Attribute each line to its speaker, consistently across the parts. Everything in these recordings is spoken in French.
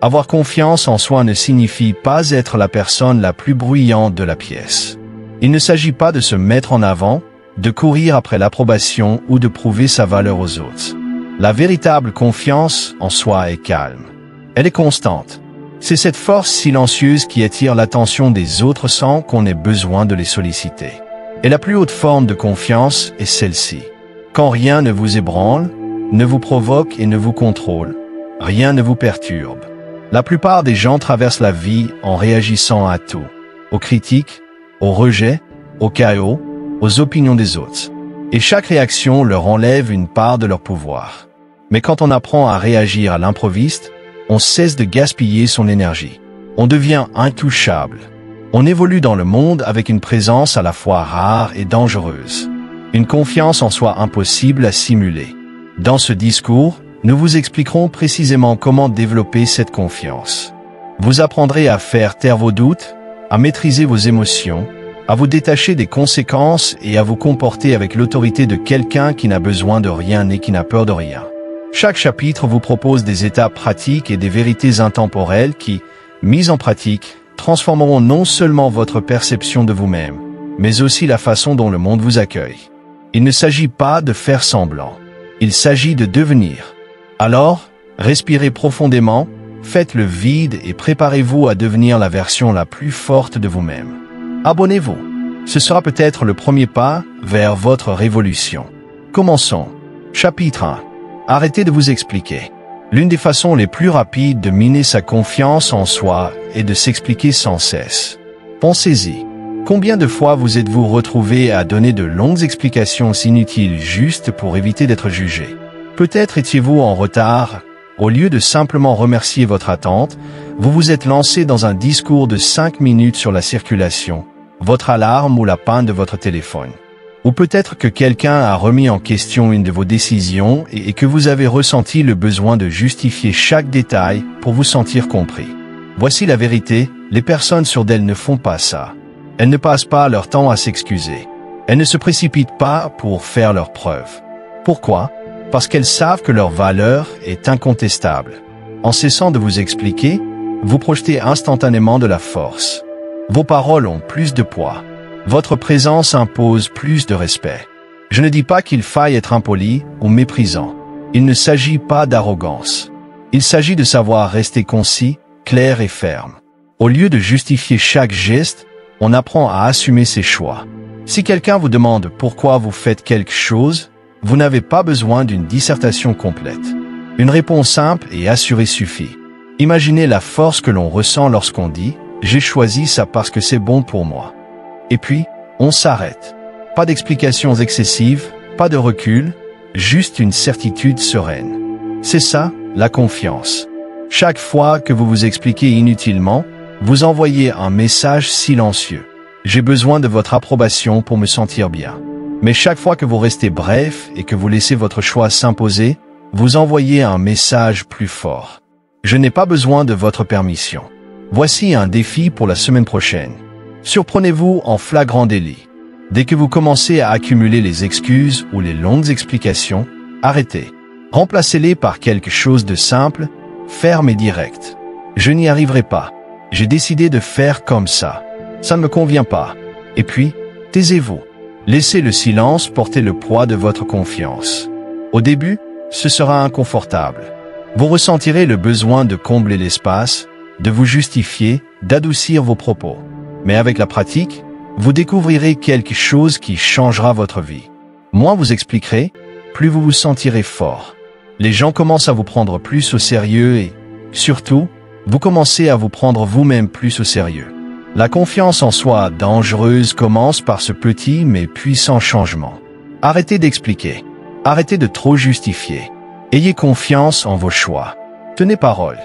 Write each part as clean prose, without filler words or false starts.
Speaker 1: Avoir confiance en soi ne signifie pas être la personne la plus bruyante de la pièce. Il ne s'agit pas de se mettre en avant, de courir après l'approbation ou de prouver sa valeur aux autres. La véritable confiance en soi est calme. Elle est constante. C'est cette force silencieuse qui attire l'attention des autres sans qu'on ait besoin de les solliciter. Et la plus haute forme de confiance est celle-ci. Quand rien ne vous ébranle, ne vous provoque et ne vous contrôle, rien ne vous perturbe. La plupart des gens traversent la vie en réagissant à tout, aux critiques, aux rejets, au chaos, aux opinions des autres. Et chaque réaction leur enlève une part de leur pouvoir. Mais quand on apprend à réagir à l'improviste, on cesse de gaspiller son énergie. On devient intouchable. On évolue dans le monde avec une présence à la fois rare et dangereuse. Une confiance en soi impossible à simuler. Dans ce discours, nous vous expliquerons précisément comment développer cette confiance. Vous apprendrez à faire taire vos doutes, à maîtriser vos émotions, à vous détacher des conséquences et à vous comporter avec l'autorité de quelqu'un qui n'a besoin de rien et qui n'a peur de rien. Chaque chapitre vous propose des étapes pratiques et des vérités intemporelles qui, mises en pratique, transformeront non seulement votre perception de vous-même, mais aussi la façon dont le monde vous accueille. Il ne s'agit pas de faire semblant. Il s'agit de devenir. Alors, respirez profondément, faites le vide et préparez-vous à devenir la version la plus forte de vous-même. Abonnez-vous. Ce sera peut-être le premier pas vers votre révolution. Commençons. Chapitre 1. Arrêtez de vous expliquer. L'une des façons les plus rapides de miner sa confiance en soi est de s'expliquer sans cesse. Pensez-y. Combien de fois vous êtes-vous retrouvé à donner de longues explications inutiles juste pour éviter d'être jugé? Peut-être étiez-vous en retard. Au lieu de simplement remercier votre attente, vous vous êtes lancé dans un discours de 5 minutes sur la circulation, votre alarme ou la panne de votre téléphone. Ou peut-être que quelqu'un a remis en question une de vos décisions et que vous avez ressenti le besoin de justifier chaque détail pour vous sentir compris. Voici la vérité, les personnes sûres d'elles ne font pas ça. Elles ne passent pas leur temps à s'excuser. Elles ne se précipitent pas pour faire leurs preuves. Pourquoi? Parce qu'elles savent que leur valeur est incontestable. En cessant de vous expliquer, vous projetez instantanément de la force. Vos paroles ont plus de poids. Votre présence impose plus de respect. Je ne dis pas qu'il faille être impoli ou méprisant. Il ne s'agit pas d'arrogance. Il s'agit de savoir rester concis, clair et ferme. Au lieu de justifier chaque geste, on apprend à assumer ses choix. Si quelqu'un vous demande pourquoi vous faites quelque chose, vous n'avez pas besoin d'une dissertation complète. Une réponse simple et assurée suffit. Imaginez la force que l'on ressent lorsqu'on dit « J'ai choisi ça parce que c'est bon pour moi ». Et puis, on s'arrête. Pas d'explications excessives, pas de recul, juste une certitude sereine. C'est ça, la confiance. Chaque fois que vous vous expliquez inutilement, vous envoyez un message silencieux. J'ai besoin de votre approbation pour me sentir bien. Mais chaque fois que vous restez bref et que vous laissez votre choix s'imposer, vous envoyez un message plus fort. Je n'ai pas besoin de votre permission. Voici un défi pour la semaine prochaine. Surprenez-vous en flagrant délit. Dès que vous commencez à accumuler les excuses ou les longues explications, arrêtez. Remplacez-les par quelque chose de simple, ferme et direct. Je n'y arriverai pas. J'ai décidé de faire comme ça. Ça ne me convient pas. Et puis, taisez-vous. Laissez le silence porter le poids de votre confiance. Au début, ce sera inconfortable. Vous ressentirez le besoin de combler l'espace, de vous justifier, d'adoucir vos propos. Mais avec la pratique, vous découvrirez quelque chose qui changera votre vie. Moins vous expliquerez, plus vous vous sentirez fort. Les gens commencent à vous prendre plus au sérieux et, surtout, vous commencez à vous prendre vous-même plus au sérieux. La confiance en soi dangereuse commence par ce petit mais puissant changement. Arrêtez d'expliquer. Arrêtez de trop justifier. Ayez confiance en vos choix. Tenez parole.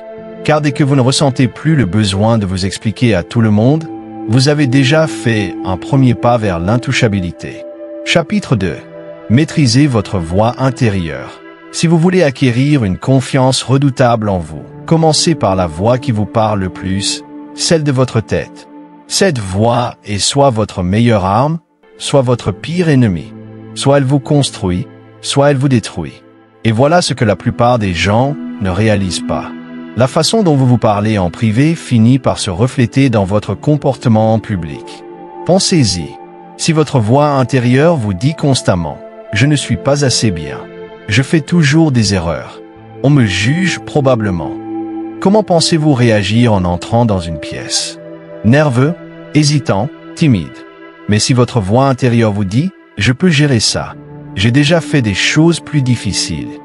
Speaker 1: Car dès que vous ne ressentez plus le besoin de vous expliquer à tout le monde, vous avez déjà fait un premier pas vers l'intouchabilité. Chapitre 2. Maîtrisez votre voix intérieure. Si vous voulez acquérir une confiance redoutable en vous, commencez par la voix qui vous parle le plus, celle de votre tête. Cette voix est soit votre meilleure arme, soit votre pire ennemi. Soit elle vous construit, soit elle vous détruit. Et voilà ce que la plupart des gens ne réalisent pas. La façon dont vous vous parlez en privé finit par se refléter dans votre comportement en public. Pensez-y. Si votre voix intérieure vous dit constamment « Je ne suis pas assez bien. Je fais toujours des erreurs. On me juge probablement ». Comment pensez-vous réagir en entrant dans une pièce? Nerveux, hésitant, timide. Mais si votre voix intérieure vous dit « Je peux gérer ça. J'ai déjà fait des choses plus difficiles.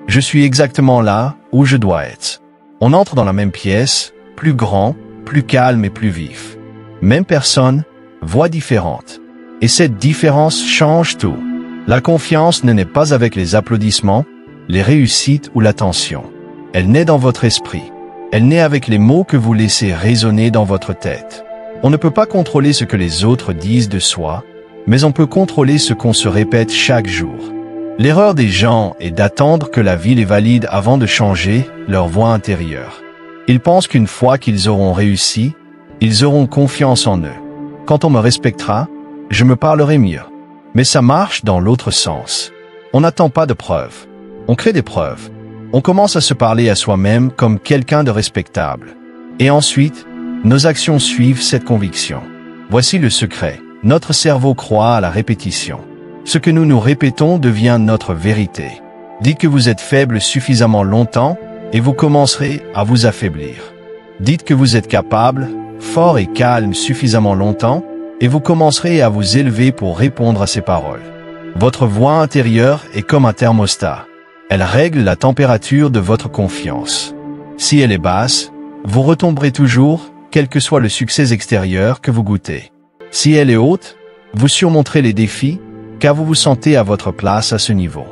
Speaker 1: Je suis exactement là où je dois être ». On entre dans la même pièce, plus grand, plus calme et plus vif. Même personne, voix différente. Et cette différence change tout. La confiance ne naît pas avec les applaudissements, les réussites ou l'attention. Elle naît dans votre esprit. Elle naît avec les mots que vous laissez résonner dans votre tête. On ne peut pas contrôler ce que les autres disent de soi, mais on peut contrôler ce qu'on se répète chaque jour. L'erreur des gens est d'attendre que la vie les valide avant de changer leur voix intérieure. Ils pensent qu'une fois qu'ils auront réussi, ils auront confiance en eux. Quand on me respectera, je me parlerai mieux. Mais ça marche dans l'autre sens. On n'attend pas de preuves. On crée des preuves. On commence à se parler à soi-même comme quelqu'un de respectable. Et ensuite, nos actions suivent cette conviction. Voici le secret. Notre cerveau croit à la répétition. Ce que nous nous répétons devient notre vérité. Dites que vous êtes faible suffisamment longtemps et vous commencerez à vous affaiblir. Dites que vous êtes capable, fort et calme suffisamment longtemps et vous commencerez à vous élever pour répondre à ces paroles. Votre voix intérieure est comme un thermostat. Elle règle la température de votre confiance. Si elle est basse, vous retomberez toujours, quel que soit le succès extérieur que vous goûtez. Si elle est haute, vous surmonterez les défis, car vous vous sentez à votre place à ce niveau.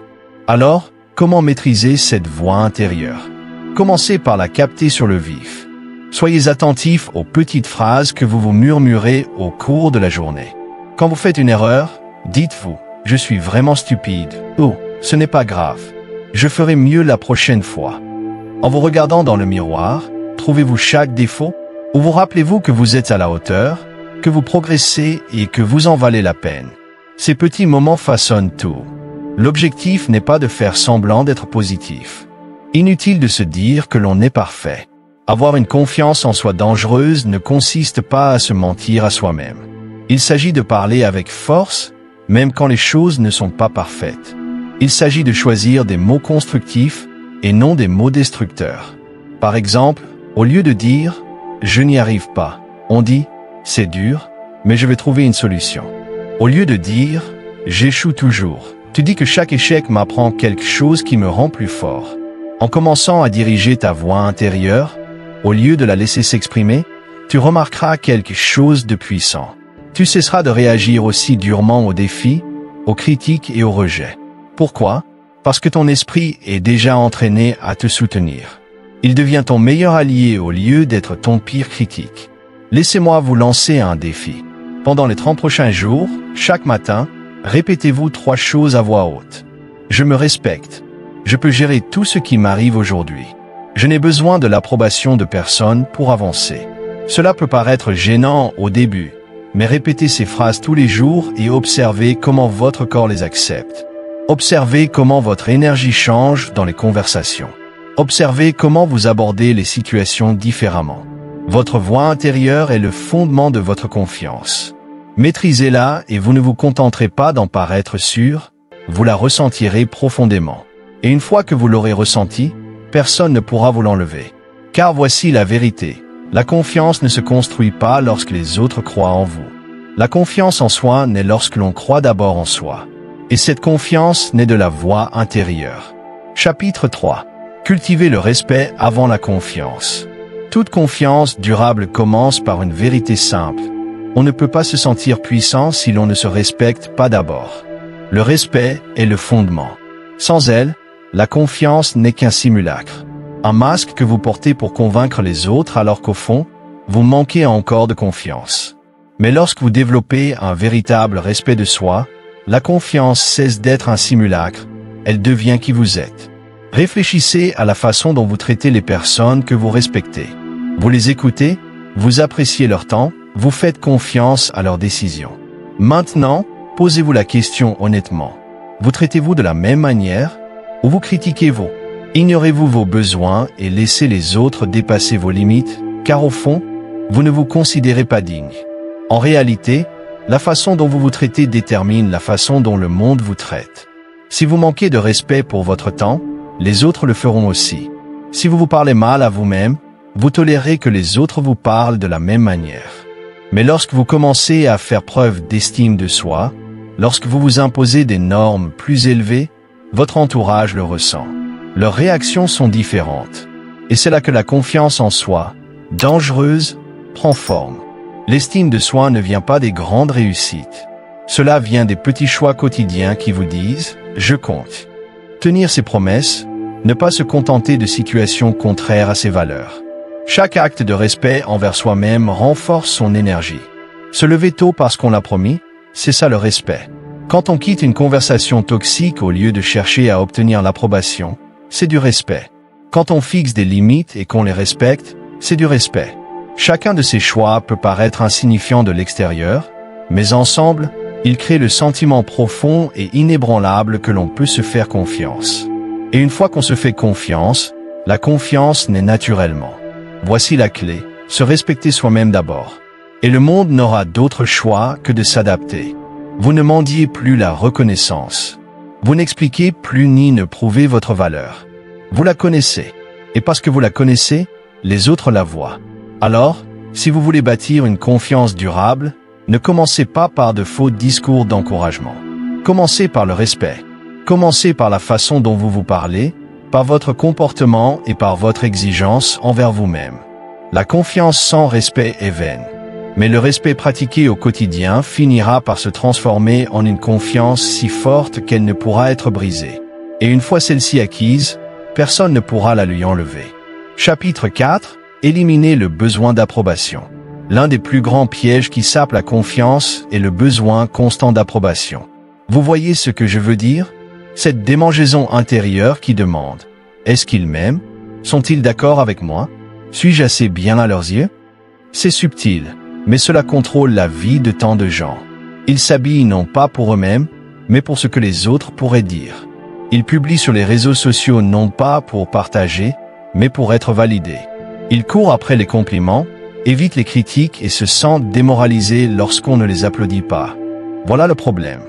Speaker 1: Alors, comment maîtriser cette voix intérieure? Commencez par la capter sur le vif. Soyez attentif aux petites phrases que vous vous murmurez au cours de la journée. Quand vous faites une erreur, dites-vous « Je suis vraiment stupide » ou « Ce n'est pas grave. Je ferai mieux la prochaine fois ». En vous regardant dans le miroir, trouvez-vous chaque défaut? Ou vous rappelez-vous que vous êtes à la hauteur, que vous progressez et que vous en valez la peine? Ces petits moments façonnent tout. L'objectif n'est pas de faire semblant d'être positif. Inutile de se dire que l'on est parfait. Avoir une confiance en soi dangereuse ne consiste pas à se mentir à soi-même. Il s'agit de parler avec force, même quand les choses ne sont pas parfaites. Il s'agit de choisir des mots constructifs et non des mots destructeurs. Par exemple, au lieu de dire « je n'y arrive pas », on dit « c'est dur, mais je vais trouver une solution ». Au lieu de dire « j'échoue toujours », tu dis que chaque échec m'apprend quelque chose qui me rend plus fort. En commençant à diriger ta voix intérieure, au lieu de la laisser s'exprimer, tu remarqueras quelque chose de puissant. Tu cesseras de réagir aussi durement aux défis, aux critiques et aux rejets. Pourquoi? Parce que ton esprit est déjà entraîné à te soutenir. Il devient ton meilleur allié au lieu d'être ton pire critique. Laissez-moi vous lancer un défi. Pendant les 30 prochains jours, chaque matin, répétez-vous 3 choses à voix haute. Je me respecte. Je peux gérer tout ce qui m'arrive aujourd'hui. Je n'ai besoin de l'approbation de personne pour avancer. Cela peut paraître gênant au début, mais répétez ces phrases tous les jours et observez comment votre corps les accepte. Observez comment votre énergie change dans les conversations. Observez comment vous abordez les situations différemment. Votre voix intérieure est le fondement de votre confiance. Maîtrisez-la et vous ne vous contenterez pas d'en paraître sûr, vous la ressentirez profondément. Et une fois que vous l'aurez ressentie, personne ne pourra vous l'enlever. Car voici la vérité. La confiance ne se construit pas lorsque les autres croient en vous. La confiance en soi naît lorsque l'on croit d'abord en soi. Et cette confiance naît de la voix intérieure. Chapitre 3. Cultivez le respect avant la confiance. Toute confiance durable commence par une vérité simple. On ne peut pas se sentir puissant si l'on ne se respecte pas d'abord. Le respect est le fondement. Sans elle, la confiance n'est qu'un simulacre. Un masque que vous portez pour convaincre les autres alors qu'au fond, vous manquez encore de confiance. Mais lorsque vous développez un véritable respect de soi, la confiance cesse d'être un simulacre, elle devient qui vous êtes. Réfléchissez à la façon dont vous traitez les personnes que vous respectez. Vous les écoutez, vous appréciez leur temps, vous faites confiance à leurs décisions. Maintenant, posez-vous la question honnêtement. Vous traitez-vous de la même manière ou vous critiquez-vous? Ignorez-vous vos besoins et laissez les autres dépasser vos limites, car au fond, vous ne vous considérez pas digne. En réalité, la façon dont vous vous traitez détermine la façon dont le monde vous traite. Si vous manquez de respect pour votre temps, les autres le feront aussi. Si vous vous parlez mal à vous-même, vous tolérez que les autres vous parlent de la même manière. Mais lorsque vous commencez à faire preuve d'estime de soi, lorsque vous vous imposez des normes plus élevées, votre entourage le ressent. Leurs réactions sont différentes. Et c'est là que la confiance en soi, dangereuse, prend forme. L'estime de soi ne vient pas des grandes réussites. Cela vient des petits choix quotidiens qui vous disent « je compte ». Tenir ses promesses, ne pas se contenter de situations contraires à ses valeurs. Chaque acte de respect envers soi-même renforce son énergie. Se lever tôt parce qu'on l'a promis, c'est ça le respect. Quand on quitte une conversation toxique au lieu de chercher à obtenir l'approbation, c'est du respect. Quand on fixe des limites et qu'on les respecte, c'est du respect. Chacun de ces choix peut paraître insignifiant de l'extérieur, mais ensemble, ils créent le sentiment profond et inébranlable que l'on peut se faire confiance. Et une fois qu'on se fait confiance, la confiance naît naturellement. Voici la clé, se respecter soi-même d'abord. Et le monde n'aura d'autre choix que de s'adapter. Vous ne mendiez plus la reconnaissance. Vous n'expliquez plus ni ne prouvez votre valeur. Vous la connaissez. Et parce que vous la connaissez, les autres la voient. Alors, si vous voulez bâtir une confiance durable, ne commencez pas par de faux discours d'encouragement. Commencez par le respect. Commencez par la façon dont vous vous parlez, par votre comportement et par votre exigence envers vous-même. La confiance sans respect est vaine. Mais le respect pratiqué au quotidien finira par se transformer en une confiance si forte qu'elle ne pourra être brisée. Et une fois celle-ci acquise, personne ne pourra la lui enlever. Chapitre 4. Éliminer le besoin d'approbation. L'un des plus grands pièges qui sapent la confiance est le besoin constant d'approbation. Vous voyez ce que je veux dire? Cette démangeaison intérieure qui demande « Est-ce qu'ils m'aiment? Sont-ils d'accord avec moi? Suis-je assez bien à leurs yeux ?» C'est subtil, mais cela contrôle la vie de tant de gens. Ils s'habillent non pas pour eux-mêmes, mais pour ce que les autres pourraient dire. Ils publient sur les réseaux sociaux non pas pour partager, mais pour être validés. Ils courent après les compliments, évitent les critiques et se sentent démoralisés lorsqu'on ne les applaudit pas. Voilà le problème.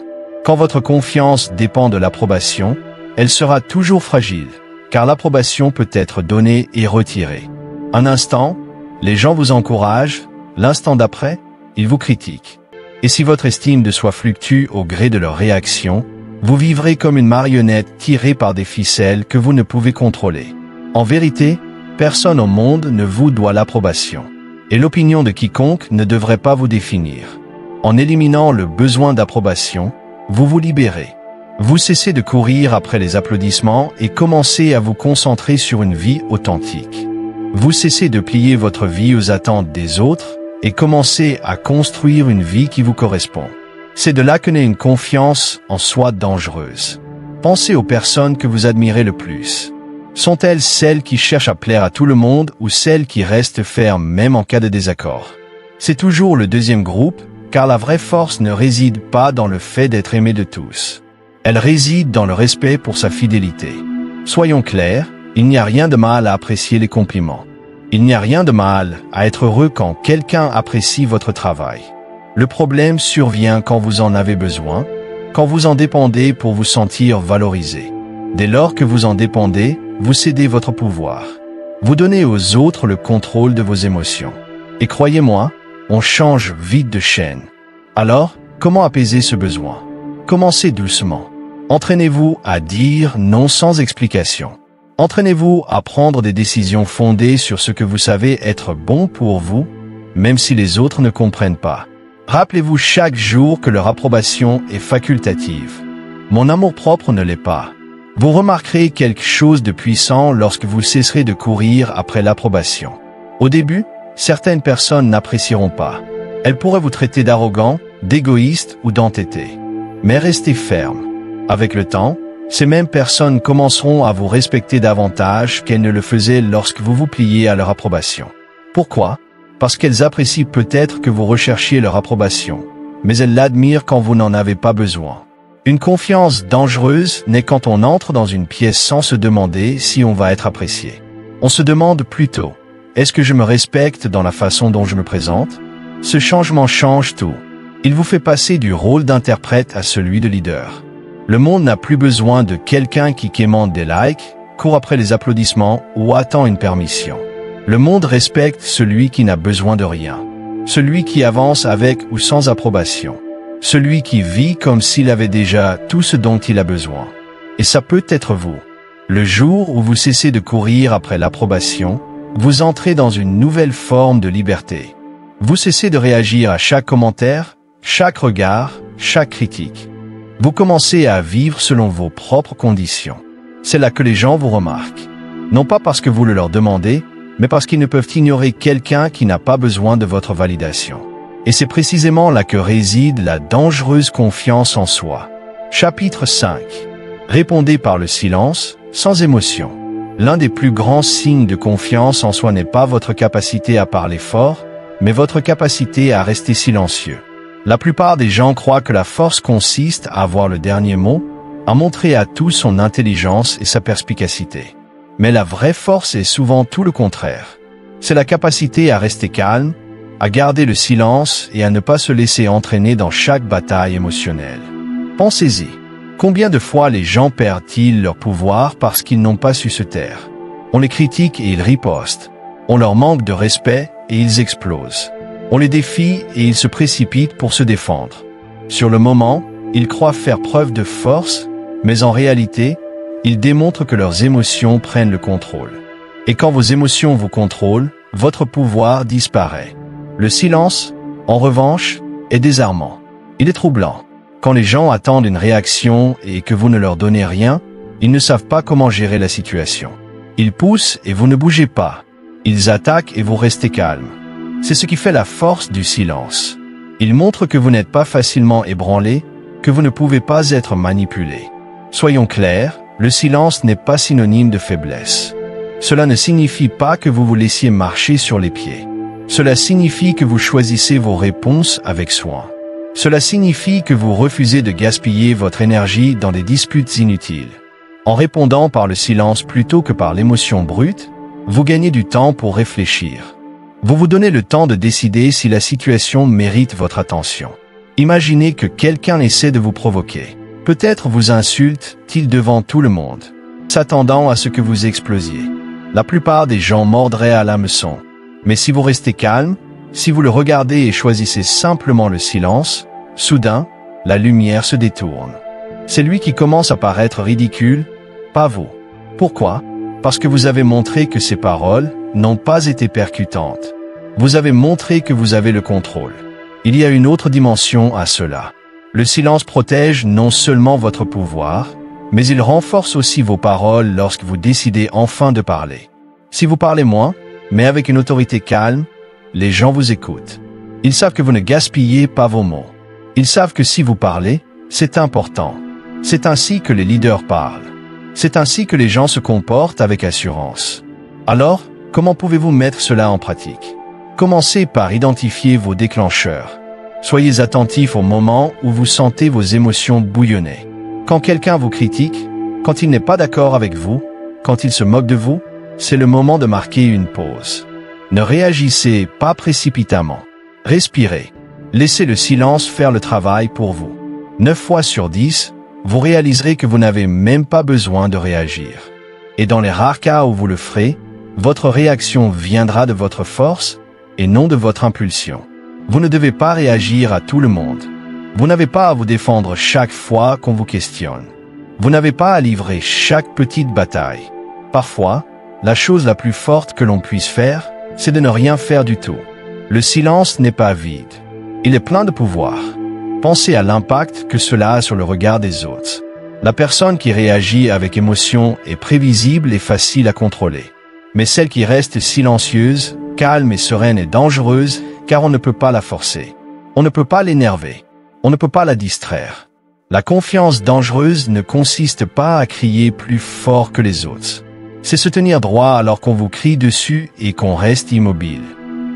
Speaker 1: Quand votre confiance dépend de l'approbation, elle sera toujours fragile, car l'approbation peut être donnée et retirée. Un instant, les gens vous encouragent, l'instant d'après, ils vous critiquent. Et si votre estime de soi fluctue au gré de leurs réactions, vous vivrez comme une marionnette tirée par des ficelles que vous ne pouvez contrôler. En vérité, personne au monde ne vous doit l'approbation. Et l'opinion de quiconque ne devrait pas vous définir. En éliminant le besoin d'approbation, vous vous libérez. Vous cessez de courir après les applaudissements et commencez à vous concentrer sur une vie authentique. Vous cessez de plier votre vie aux attentes des autres et commencez à construire une vie qui vous correspond. C'est de là que naît une confiance en soi dangereuse. Pensez aux personnes que vous admirez le plus. Sont-elles celles qui cherchent à plaire à tout le monde ou celles qui restent fermes même en cas de désaccord? C'est toujours le deuxième groupe, car la vraie force ne réside pas dans le fait d'être aimé de tous. Elle réside dans le respect pour sa fidélité. Soyons clairs, il n'y a rien de mal à apprécier les compliments. Il n'y a rien de mal à être heureux quand quelqu'un apprécie votre travail. Le problème survient quand vous en avez besoin, quand vous en dépendez pour vous sentir valorisé. Dès lors que vous en dépendez, vous cédez votre pouvoir. Vous donnez aux autres le contrôle de vos émotions. Et croyez-moi, on change vite de chaîne. Alors, comment apaiser ce besoin? Commencez doucement. Entraînez-vous à dire non sans explication. Entraînez-vous à prendre des décisions fondées sur ce que vous savez être bon pour vous, même si les autres ne comprennent pas. Rappelez-vous chaque jour que leur approbation est facultative. Mon amour-propre ne l'est pas. Vous remarquerez quelque chose de puissant lorsque vous cesserez de courir après l'approbation. Au début, certaines personnes n'apprécieront pas. Elles pourraient vous traiter d'arrogant, d'égoïste ou d'entêté. Mais restez ferme. Avec le temps, ces mêmes personnes commenceront à vous respecter davantage qu'elles ne le faisaient lorsque vous vous pliez à leur approbation. Pourquoi? Parce qu'elles apprécient peut-être que vous recherchiez leur approbation, mais elles l'admirent quand vous n'en avez pas besoin. Une confiance dangereuse naît quand on entre dans une pièce sans se demander si on va être apprécié. On se demande plutôt, est-ce que je me respecte dans la façon dont je me présente? Ce changement change tout. Il vous fait passer du rôle d'interprète à celui de leader. Le monde n'a plus besoin de quelqu'un qui quémande des likes, court après les applaudissements ou attend une permission. Le monde respecte celui qui n'a besoin de rien. Celui qui avance avec ou sans approbation. Celui qui vit comme s'il avait déjà tout ce dont il a besoin. Et ça peut être vous. Le jour où vous cessez de courir après l'approbation, vous entrez dans une nouvelle forme de liberté. Vous cessez de réagir à chaque commentaire, chaque regard, chaque critique. Vous commencez à vivre selon vos propres conditions. C'est là que les gens vous remarquent. Non pas parce que vous le leur demandez, mais parce qu'ils ne peuvent ignorer quelqu'un qui n'a pas besoin de votre validation. Et c'est précisément là que réside la dangereuse confiance en soi. Chapitre 5. Répondez par le silence, sans émotion. L'un des plus grands signes de confiance en soi n'est pas votre capacité à parler fort, mais votre capacité à rester silencieux. La plupart des gens croient que la force consiste à avoir le dernier mot, à montrer à tous son intelligence et sa perspicacité. Mais la vraie force est souvent tout le contraire. C'est la capacité à rester calme, à garder le silence et à ne pas se laisser entraîner dans chaque bataille émotionnelle. Pensez-y. Combien de fois les gens perdent-ils leur pouvoir parce qu'ils n'ont pas su se taire? On les critique et ils ripostent. On leur manque de respect et ils explosent. On les défie et ils se précipitent pour se défendre. Sur le moment, ils croient faire preuve de force, mais en réalité, ils démontrent que leurs émotions prennent le contrôle. Et quand vos émotions vous contrôlent, votre pouvoir disparaît. Le silence, en revanche, est désarmant. Il est troublant. Quand les gens attendent une réaction et que vous ne leur donnez rien, ils ne savent pas comment gérer la situation. Ils poussent et vous ne bougez pas. Ils attaquent et vous restez calme. C'est ce qui fait la force du silence. Il montre que vous n'êtes pas facilement ébranlé, que vous ne pouvez pas être manipulé. Soyons clairs, le silence n'est pas synonyme de faiblesse. Cela ne signifie pas que vous vous laissiez marcher sur les pieds. Cela signifie que vous choisissez vos réponses avec soin. Cela signifie que vous refusez de gaspiller votre énergie dans des disputes inutiles. En répondant par le silence plutôt que par l'émotion brute, vous gagnez du temps pour réfléchir. Vous vous donnez le temps de décider si la situation mérite votre attention. Imaginez que quelqu'un essaie de vous provoquer. Peut-être vous insulte-t-il devant tout le monde, s'attendant à ce que vous explosiez. La plupart des gens mordraient à l'hameçon. Mais si vous restez calme, si vous le regardez et choisissez simplement le silence, soudain, la lumière se détourne. C'est lui qui commence à paraître ridicule, pas vous. Pourquoi? Parce que vous avez montré que ses paroles n'ont pas été percutantes. Vous avez montré que vous avez le contrôle. Il y a une autre dimension à cela. Le silence protège non seulement votre pouvoir, mais il renforce aussi vos paroles lorsque vous décidez enfin de parler. Si vous parlez moins, mais avec une autorité calme, les gens vous écoutent. Ils savent que vous ne gaspillez pas vos mots. Ils savent que si vous parlez, c'est important. C'est ainsi que les leaders parlent. C'est ainsi que les gens se comportent avec assurance. Alors, comment pouvez-vous mettre cela en pratique? Commencez par identifier vos déclencheurs. Soyez attentif au moment où vous sentez vos émotions bouillonner. Quand quelqu'un vous critique, quand il n'est pas d'accord avec vous, quand il se moque de vous, c'est le moment de marquer une pause. Ne réagissez pas précipitamment. Respirez. Laissez le silence faire le travail pour vous. 9 fois sur 10, vous réaliserez que vous n'avez même pas besoin de réagir. Et dans les rares cas où vous le ferez, votre réaction viendra de votre force et non de votre impulsion. Vous ne devez pas réagir à tout le monde. Vous n'avez pas à vous défendre chaque fois qu'on vous questionne. Vous n'avez pas à livrer chaque petite bataille. Parfois, la chose la plus forte que l'on puisse faire, c'est de ne rien faire du tout. Le silence n'est pas vide. Il est plein de pouvoir. Pensez à l'impact que cela a sur le regard des autres. La personne qui réagit avec émotion est prévisible et facile à contrôler. Mais celle qui reste silencieuse, calme et sereine est dangereuse car on ne peut pas la forcer. On ne peut pas l'énerver. On ne peut pas la distraire. La confiance dangereuse ne consiste pas à crier plus fort que les autres. C'est se tenir droit alors qu'on vous crie dessus et qu'on reste immobile.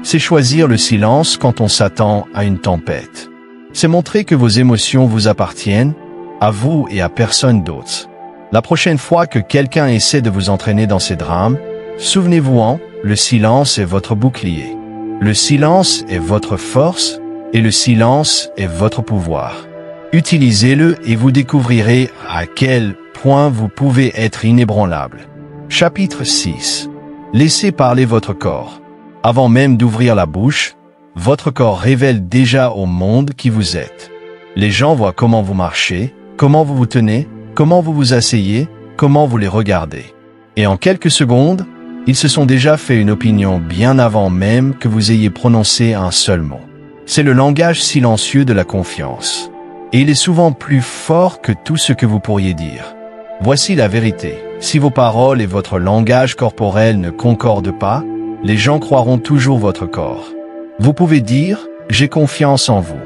Speaker 1: C'est choisir le silence quand on s'attend à une tempête. C'est montrer que vos émotions vous appartiennent à vous et à personne d'autre. La prochaine fois que quelqu'un essaie de vous entraîner dans ces drames, souvenez-vous-en, le silence est votre bouclier. Le silence est votre force et le silence est votre pouvoir. Utilisez-le et vous découvrirez à quel point vous pouvez être inébranlable. Chapitre 6. Laissez parler votre corps. Avant même d'ouvrir la bouche, votre corps révèle déjà au monde qui vous êtes. Les gens voient comment vous marchez, comment vous vous tenez, comment vous vous asseyez, comment vous les regardez. Et en quelques secondes, ils se sont déjà fait une opinion bien avant même que vous ayez prononcé un seul mot. C'est le langage silencieux de la confiance. Et il est souvent plus fort que tout ce que vous pourriez dire. Voici la vérité. Si vos paroles et votre langage corporel ne concordent pas, les gens croiront toujours votre corps. Vous pouvez dire « j'ai confiance en vous ».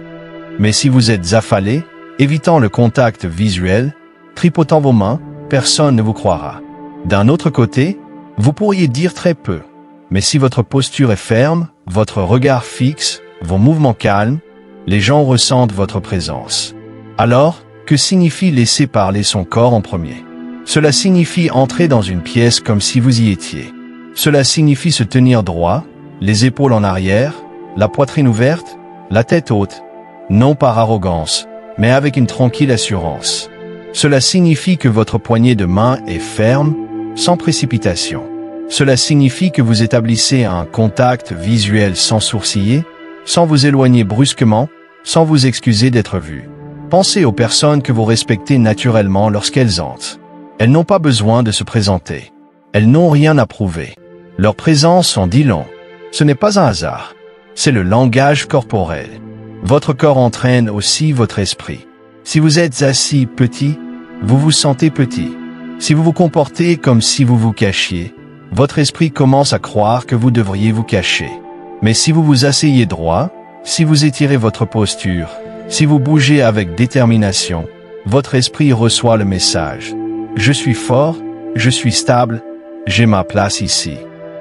Speaker 1: Mais si vous êtes affalé, évitant le contact visuel, tripotant vos mains, personne ne vous croira. D'un autre côté, vous pourriez dire très peu. Mais si votre posture est ferme, votre regard fixe, vos mouvements calmes, les gens ressentent votre présence. Alors, que signifie laisser parler son corps en premier? Cela signifie entrer dans une pièce comme si vous y étiez. Cela signifie se tenir droit, les épaules en arrière, la poitrine ouverte, la tête haute, non par arrogance, mais avec une tranquille assurance. Cela signifie que votre poignée de main est ferme, sans précipitation. Cela signifie que vous établissez un contact visuel sans sourciller, sans vous éloigner brusquement, sans vous excuser d'être vu. Pensez aux personnes que vous respectez naturellement lorsqu'elles entrent. Elles n'ont pas besoin de se présenter. Elles n'ont rien à prouver. Leur présence en dit long. Ce n'est pas un hasard. C'est le langage corporel. Votre corps entraîne aussi votre esprit. Si vous êtes assis petit, vous vous sentez petit. Si vous vous comportez comme si vous vous cachiez, votre esprit commence à croire que vous devriez vous cacher. Mais si vous vous asseyez droit, si vous étirez votre posture, si vous bougez avec détermination, votre esprit reçoit le message. Je suis fort, je suis stable, j'ai ma place ici.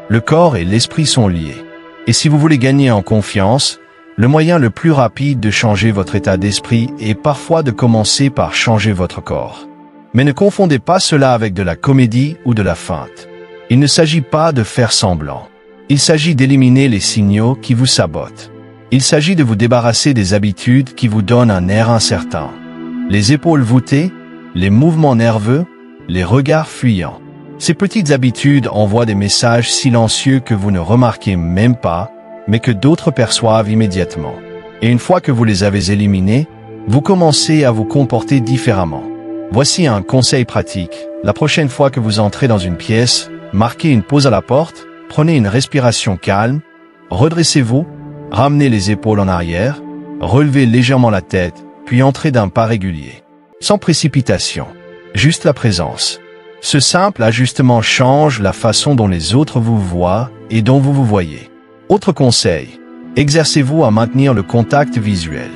Speaker 1: Le corps et l'esprit sont liés. Et si vous voulez gagner en confiance, le moyen le plus rapide de changer votre état d'esprit est parfois de commencer par changer votre corps. Mais ne confondez pas cela avec de la comédie ou de la feinte. Il ne s'agit pas de faire semblant. Il s'agit d'éliminer les signaux qui vous sabotent. Il s'agit de vous débarrasser des habitudes qui vous donnent un air incertain. Les épaules voûtées, les mouvements nerveux, les regards fuyants. Ces petites habitudes envoient des messages silencieux que vous ne remarquez même pas, mais que d'autres perçoivent immédiatement. Et une fois que vous les avez éliminés, vous commencez à vous comporter différemment. Voici un conseil pratique. La prochaine fois que vous entrez dans une pièce, marquez une pause à la porte, prenez une respiration calme, redressez-vous, ramenez les épaules en arrière, relevez légèrement la tête, puis entrez d'un pas régulier. Sans précipitation, juste la présence. Ce simple ajustement change la façon dont les autres vous voient et dont vous vous voyez. Autre conseil, exercez-vous à maintenir le contact visuel.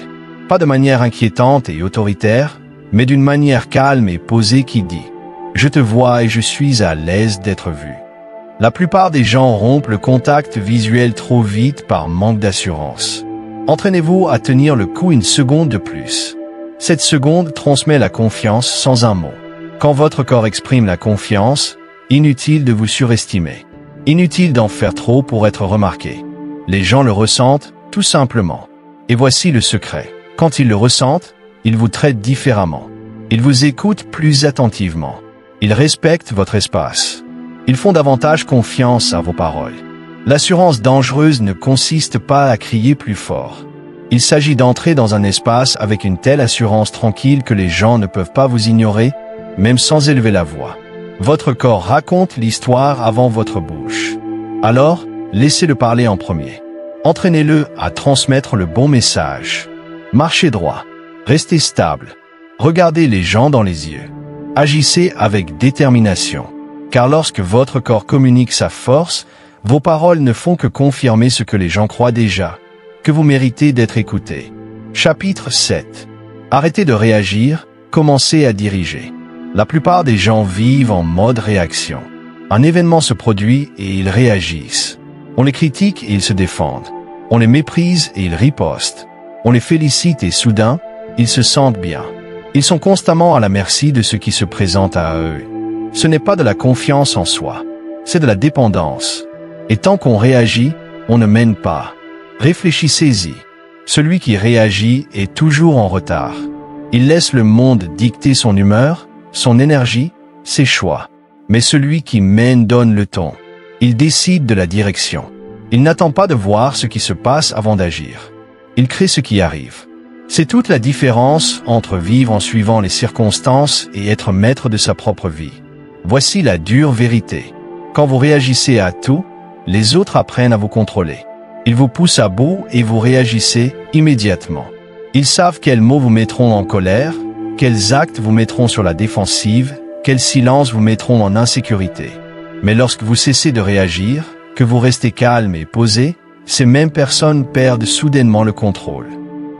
Speaker 1: Pas de manière inquiétante et autoritaire, mais d'une manière calme et posée qui dit « Je te vois et je suis à l'aise d'être vu ». La plupart des gens rompent le contact visuel trop vite par manque d'assurance. Entraînez-vous à tenir le coup une seconde de plus. Cette seconde transmet la confiance sans un mot. Quand votre corps exprime la confiance, inutile de vous surestimer. Inutile d'en faire trop pour être remarqué. Les gens le ressentent, tout simplement. Et voici le secret. Quand ils le ressentent, ils vous traitent différemment. Ils vous écoutent plus attentivement. Ils respectent votre espace. Ils font davantage confiance à vos paroles. L'assurance dangereuse ne consiste pas à crier plus fort. Il s'agit d'entrer dans un espace avec une telle assurance tranquille que les gens ne peuvent pas vous ignorer, même sans élever la voix. Votre corps raconte l'histoire avant votre bouche. Alors, laissez-le parler en premier. Entraînez-le à transmettre le bon message. Marchez droit. Restez stable. Regardez les gens dans les yeux. Agissez avec détermination. Car lorsque votre corps communique sa force, vos paroles ne font que confirmer ce que les gens croient déjà, que vous méritez d'être écouté. Chapitre 7. Arrêtez de réagir, commencez à diriger. La plupart des gens vivent en mode réaction. Un événement se produit et ils réagissent. On les critique et ils se défendent. On les méprise et ils ripostent. On les félicite et soudain, ils se sentent bien. Ils sont constamment à la merci de ce qui se présente à eux. Ce n'est pas de la confiance en soi, c'est de la dépendance. Et tant qu'on réagit, on ne mène pas. Réfléchissez-y. Celui qui réagit est toujours en retard. Il laisse le monde dicter son humeur, son énergie, ses choix. Mais celui qui mène donne le ton. Il décide de la direction. Il n'attend pas de voir ce qui se passe avant d'agir. Il crée ce qui arrive. C'est toute la différence entre vivre en suivant les circonstances et être maître de sa propre vie. Voici la dure vérité. Quand vous réagissez à tout, les autres apprennent à vous contrôler. Ils vous poussent à bout et vous réagissez immédiatement. Ils savent quels mots vous mettront en colère, quels actes vous mettront sur la défensive, quels silences vous mettront en insécurité. Mais lorsque vous cessez de réagir, que vous restez calme et posé, ces mêmes personnes perdent soudainement le contrôle.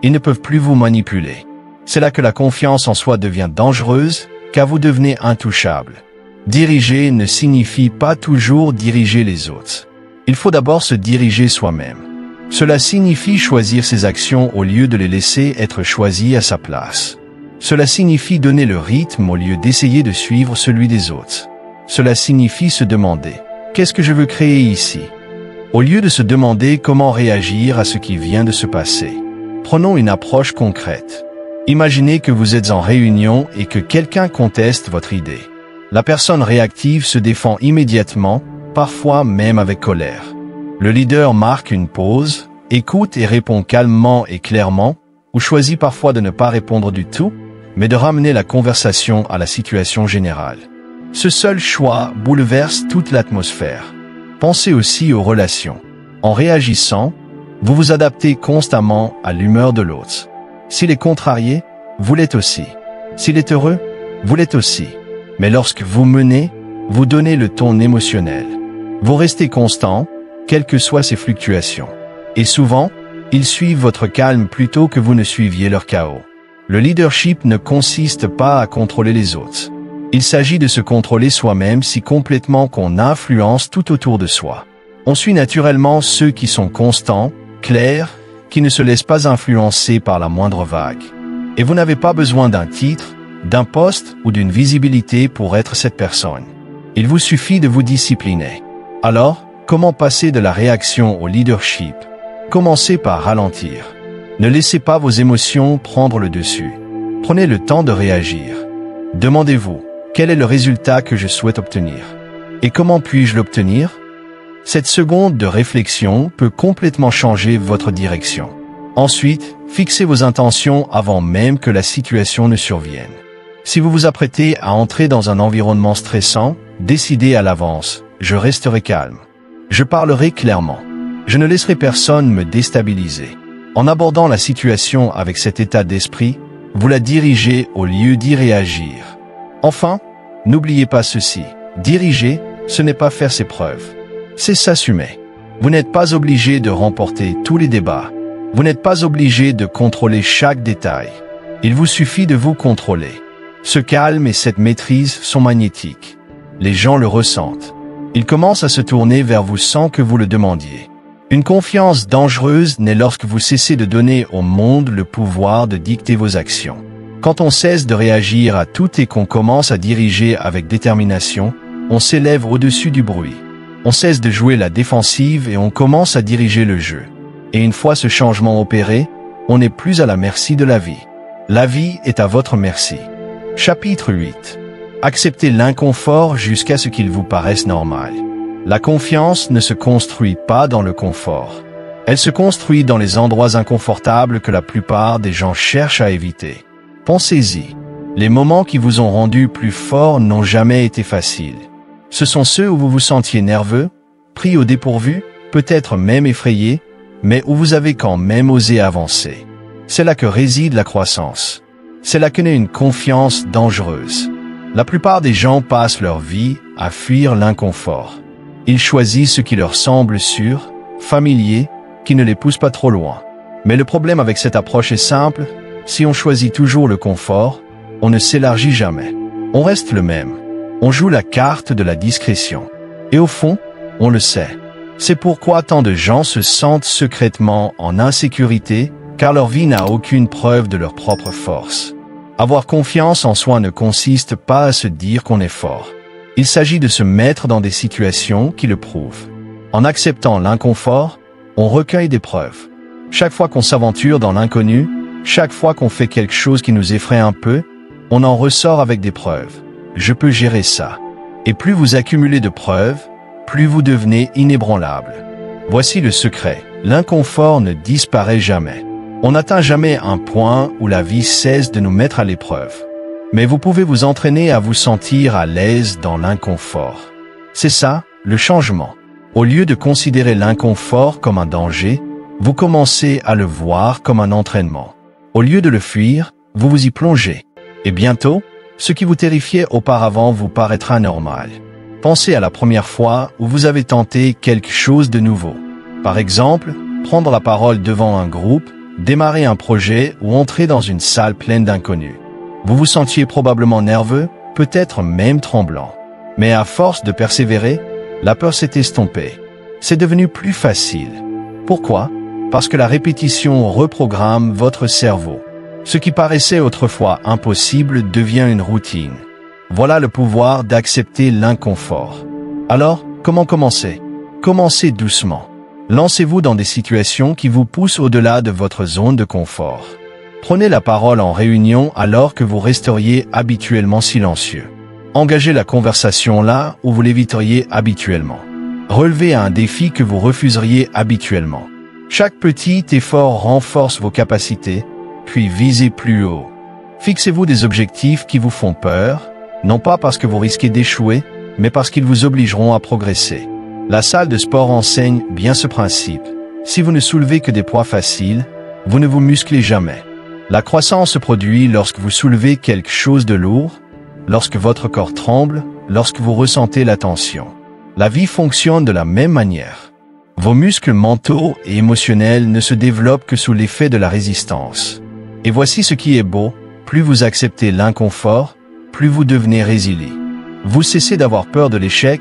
Speaker 1: Ils ne peuvent plus vous manipuler. C'est là que la confiance en soi devient dangereuse, car vous devenez intouchable. Diriger ne signifie pas toujours diriger les autres. Il faut d'abord se diriger soi-même. Cela signifie choisir ses actions au lieu de les laisser être choisies à sa place. Cela signifie donner le rythme au lieu d'essayer de suivre celui des autres. Cela signifie se demander « Qu'est-ce que je veux créer ici ?» au lieu de se demander comment réagir à ce qui vient de se passer. Prenons une approche concrète. Imaginez que vous êtes en réunion et que quelqu'un conteste votre idée. La personne réactive se défend immédiatement, parfois même avec colère. Le leader marque une pause, écoute et répond calmement et clairement, ou choisit parfois de ne pas répondre du tout, mais de ramener la conversation à la situation générale. Ce seul choix bouleverse toute l'atmosphère. Pensez aussi aux relations. En réagissant, vous vous adaptez constamment à l'humeur de l'autre. S'il est contrarié, vous l'êtes aussi. S'il est heureux, vous l'êtes aussi. Mais lorsque vous menez, vous donnez le ton émotionnel. Vous restez constant, quelles que soient ces fluctuations. Et souvent, ils suivent votre calme plutôt que vous ne suiviez leur chaos. Le leadership ne consiste pas à contrôler les autres. Il s'agit de se contrôler soi-même si complètement qu'on influence tout autour de soi. On suit naturellement ceux qui sont constants, clairs, qui ne se laissent pas influencer par la moindre vague. Et vous n'avez pas besoin d'un titre, d'un poste ou d'une visibilité pour être cette personne. Il vous suffit de vous discipliner. Alors, comment passer de la réaction au leadership? Commencez par ralentir. Ne laissez pas vos émotions prendre le dessus. Prenez le temps de réagir. Demandez-vous, quel est le résultat que je souhaite obtenir? Et comment puis-je l'obtenir? Cette seconde de réflexion peut complètement changer votre direction. Ensuite, fixez vos intentions avant même que la situation ne survienne. Si vous vous apprêtez à entrer dans un environnement stressant, décidez à l'avance, je resterai calme. Je parlerai clairement. Je ne laisserai personne me déstabiliser. En abordant la situation avec cet état d'esprit, vous la dirigez au lieu d'y réagir. Enfin, n'oubliez pas ceci. Diriger, ce n'est pas faire ses preuves. C'est s'assumer. Vous n'êtes pas obligé de remporter tous les débats. Vous n'êtes pas obligé de contrôler chaque détail. Il vous suffit de vous contrôler. Ce calme et cette maîtrise sont magnétiques. Les gens le ressentent. Ils commencent à se tourner vers vous sans que vous le demandiez. Une confiance dangereuse naît lorsque vous cessez de donner au monde le pouvoir de dicter vos actions. Quand on cesse de réagir à tout et qu'on commence à diriger avec détermination, on s'élève au-dessus du bruit. On cesse de jouer la défensive et on commence à diriger le jeu. Et une fois ce changement opéré, on n'est plus à la merci de la vie. La vie est à votre merci. Chapitre 8. Acceptez l'inconfort jusqu'à ce qu'il vous paraisse normal. La confiance ne se construit pas dans le confort. Elle se construit dans les endroits inconfortables que la plupart des gens cherchent à éviter. Pensez-y. Les moments qui vous ont rendu plus fort n'ont jamais été faciles. Ce sont ceux où vous vous sentiez nerveux, pris au dépourvu, peut-être même effrayé, mais où vous avez quand même osé avancer. C'est là que réside la croissance. C'est là que naît une confiance dangereuse. La plupart des gens passent leur vie à fuir l'inconfort. Ils choisissent ce qui leur semble sûr, familier, qui ne les pousse pas trop loin. Mais le problème avec cette approche est simple, si on choisit toujours le confort, on ne s'élargit jamais. On reste le même. On joue la carte de la discrétion. Et au fond, on le sait. C'est pourquoi tant de gens se sentent secrètement en insécurité, car leur vie n'a aucune preuve de leur propre force. Avoir confiance en soi ne consiste pas à se dire qu'on est fort. Il s'agit de se mettre dans des situations qui le prouvent. En acceptant l'inconfort, on recueille des preuves. Chaque fois qu'on s'aventure dans l'inconnu, chaque fois qu'on fait quelque chose qui nous effraie un peu, on en ressort avec des preuves. Je peux gérer ça. Et plus vous accumulez de preuves, plus vous devenez inébranlable. Voici le secret. L'inconfort ne disparaît jamais. On n'atteint jamais un point où la vie cesse de nous mettre à l'épreuve. Mais vous pouvez vous entraîner à vous sentir à l'aise dans l'inconfort. C'est ça, le changement. Au lieu de considérer l'inconfort comme un danger, vous commencez à le voir comme un entraînement. Au lieu de le fuir, vous vous y plongez. Et bientôt, ce qui vous terrifiait auparavant vous paraîtra normal. Pensez à la première fois où vous avez tenté quelque chose de nouveau. Par exemple, prendre la parole devant un groupe, démarrer un projet ou entrer dans une salle pleine d'inconnus. Vous vous sentiez probablement nerveux, peut-être même tremblant. Mais à force de persévérer, la peur s'est estompée. C'est devenu plus facile. Pourquoi? Parce que la répétition reprogramme votre cerveau. Ce qui paraissait autrefois impossible devient une routine. Voilà le pouvoir d'accepter l'inconfort. Alors, comment commencer? Commencez doucement. Lancez-vous dans des situations qui vous poussent au-delà de votre zone de confort. Prenez la parole en réunion alors que vous resteriez habituellement silencieux. Engagez la conversation là où vous l'éviteriez habituellement. Relevez un défi que vous refuseriez habituellement. Chaque petit effort renforce vos capacités, puis visez plus haut. Fixez-vous des objectifs qui vous font peur, non pas parce que vous risquez d'échouer, mais parce qu'ils vous obligeront à progresser. La salle de sport enseigne bien ce principe. Si vous ne soulevez que des poids faciles, vous ne vous musclez jamais. La croissance se produit lorsque vous soulevez quelque chose de lourd, lorsque votre corps tremble, lorsque vous ressentez la tension. La vie fonctionne de la même manière. Vos muscles mentaux et émotionnels ne se développent que sous l'effet de la résistance. Et voici ce qui est beau, plus vous acceptez l'inconfort, plus vous devenez résilient. Vous cessez d'avoir peur de l'échec,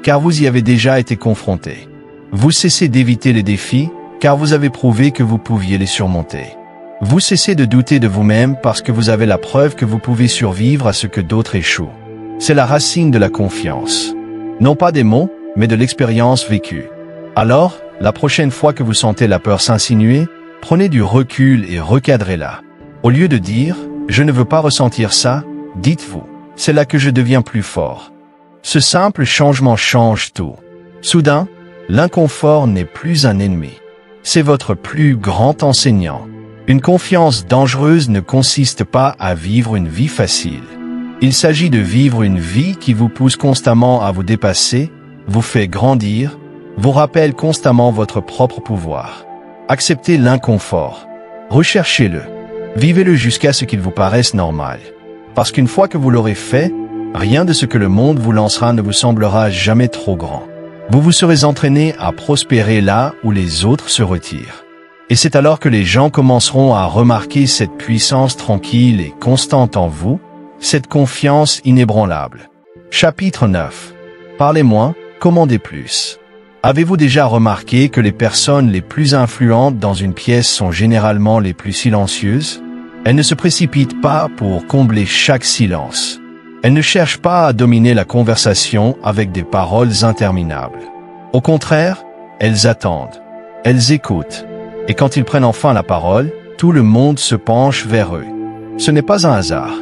Speaker 1: car vous y avez déjà été confronté. Vous cessez d'éviter les défis, car vous avez prouvé que vous pouviez les surmonter. Vous cessez de douter de vous-même parce que vous avez la preuve que vous pouvez survivre à ce que d'autres échouent. C'est la racine de la confiance. Non pas des mots, mais de l'expérience vécue. Alors, la prochaine fois que vous sentez la peur s'insinuer, prenez du recul et recadrez-la. Au lieu de dire « je ne veux pas ressentir ça », dites-vous « c'est là que je deviens plus fort ». Ce simple changement change tout. Soudain, l'inconfort n'est plus un ennemi. C'est votre plus grand enseignant. Une confiance dangereuse ne consiste pas à vivre une vie facile. Il s'agit de vivre une vie qui vous pousse constamment à vous dépasser, vous fait grandir, vous rappelle constamment votre propre pouvoir. Acceptez l'inconfort. Recherchez-le. Vivez-le jusqu'à ce qu'il vous paraisse normal. Parce qu'une fois que vous l'aurez fait, rien de ce que le monde vous lancera ne vous semblera jamais trop grand. Vous vous serez entraîné à prospérer là où les autres se retirent. Et c'est alors que les gens commenceront à remarquer cette puissance tranquille et constante en vous, cette confiance inébranlable. Chapitre 9. Parlez moins, commandez plus. Avez-vous déjà remarqué que les personnes les plus influentes dans une pièce sont généralement les plus silencieuses? Elles ne se précipitent pas pour combler chaque silence. Elles ne cherchent pas à dominer la conversation avec des paroles interminables. Au contraire, elles attendent. Elles écoutent. Et quand ils prennent enfin la parole, tout le monde se penche vers eux. Ce n'est pas un hasard.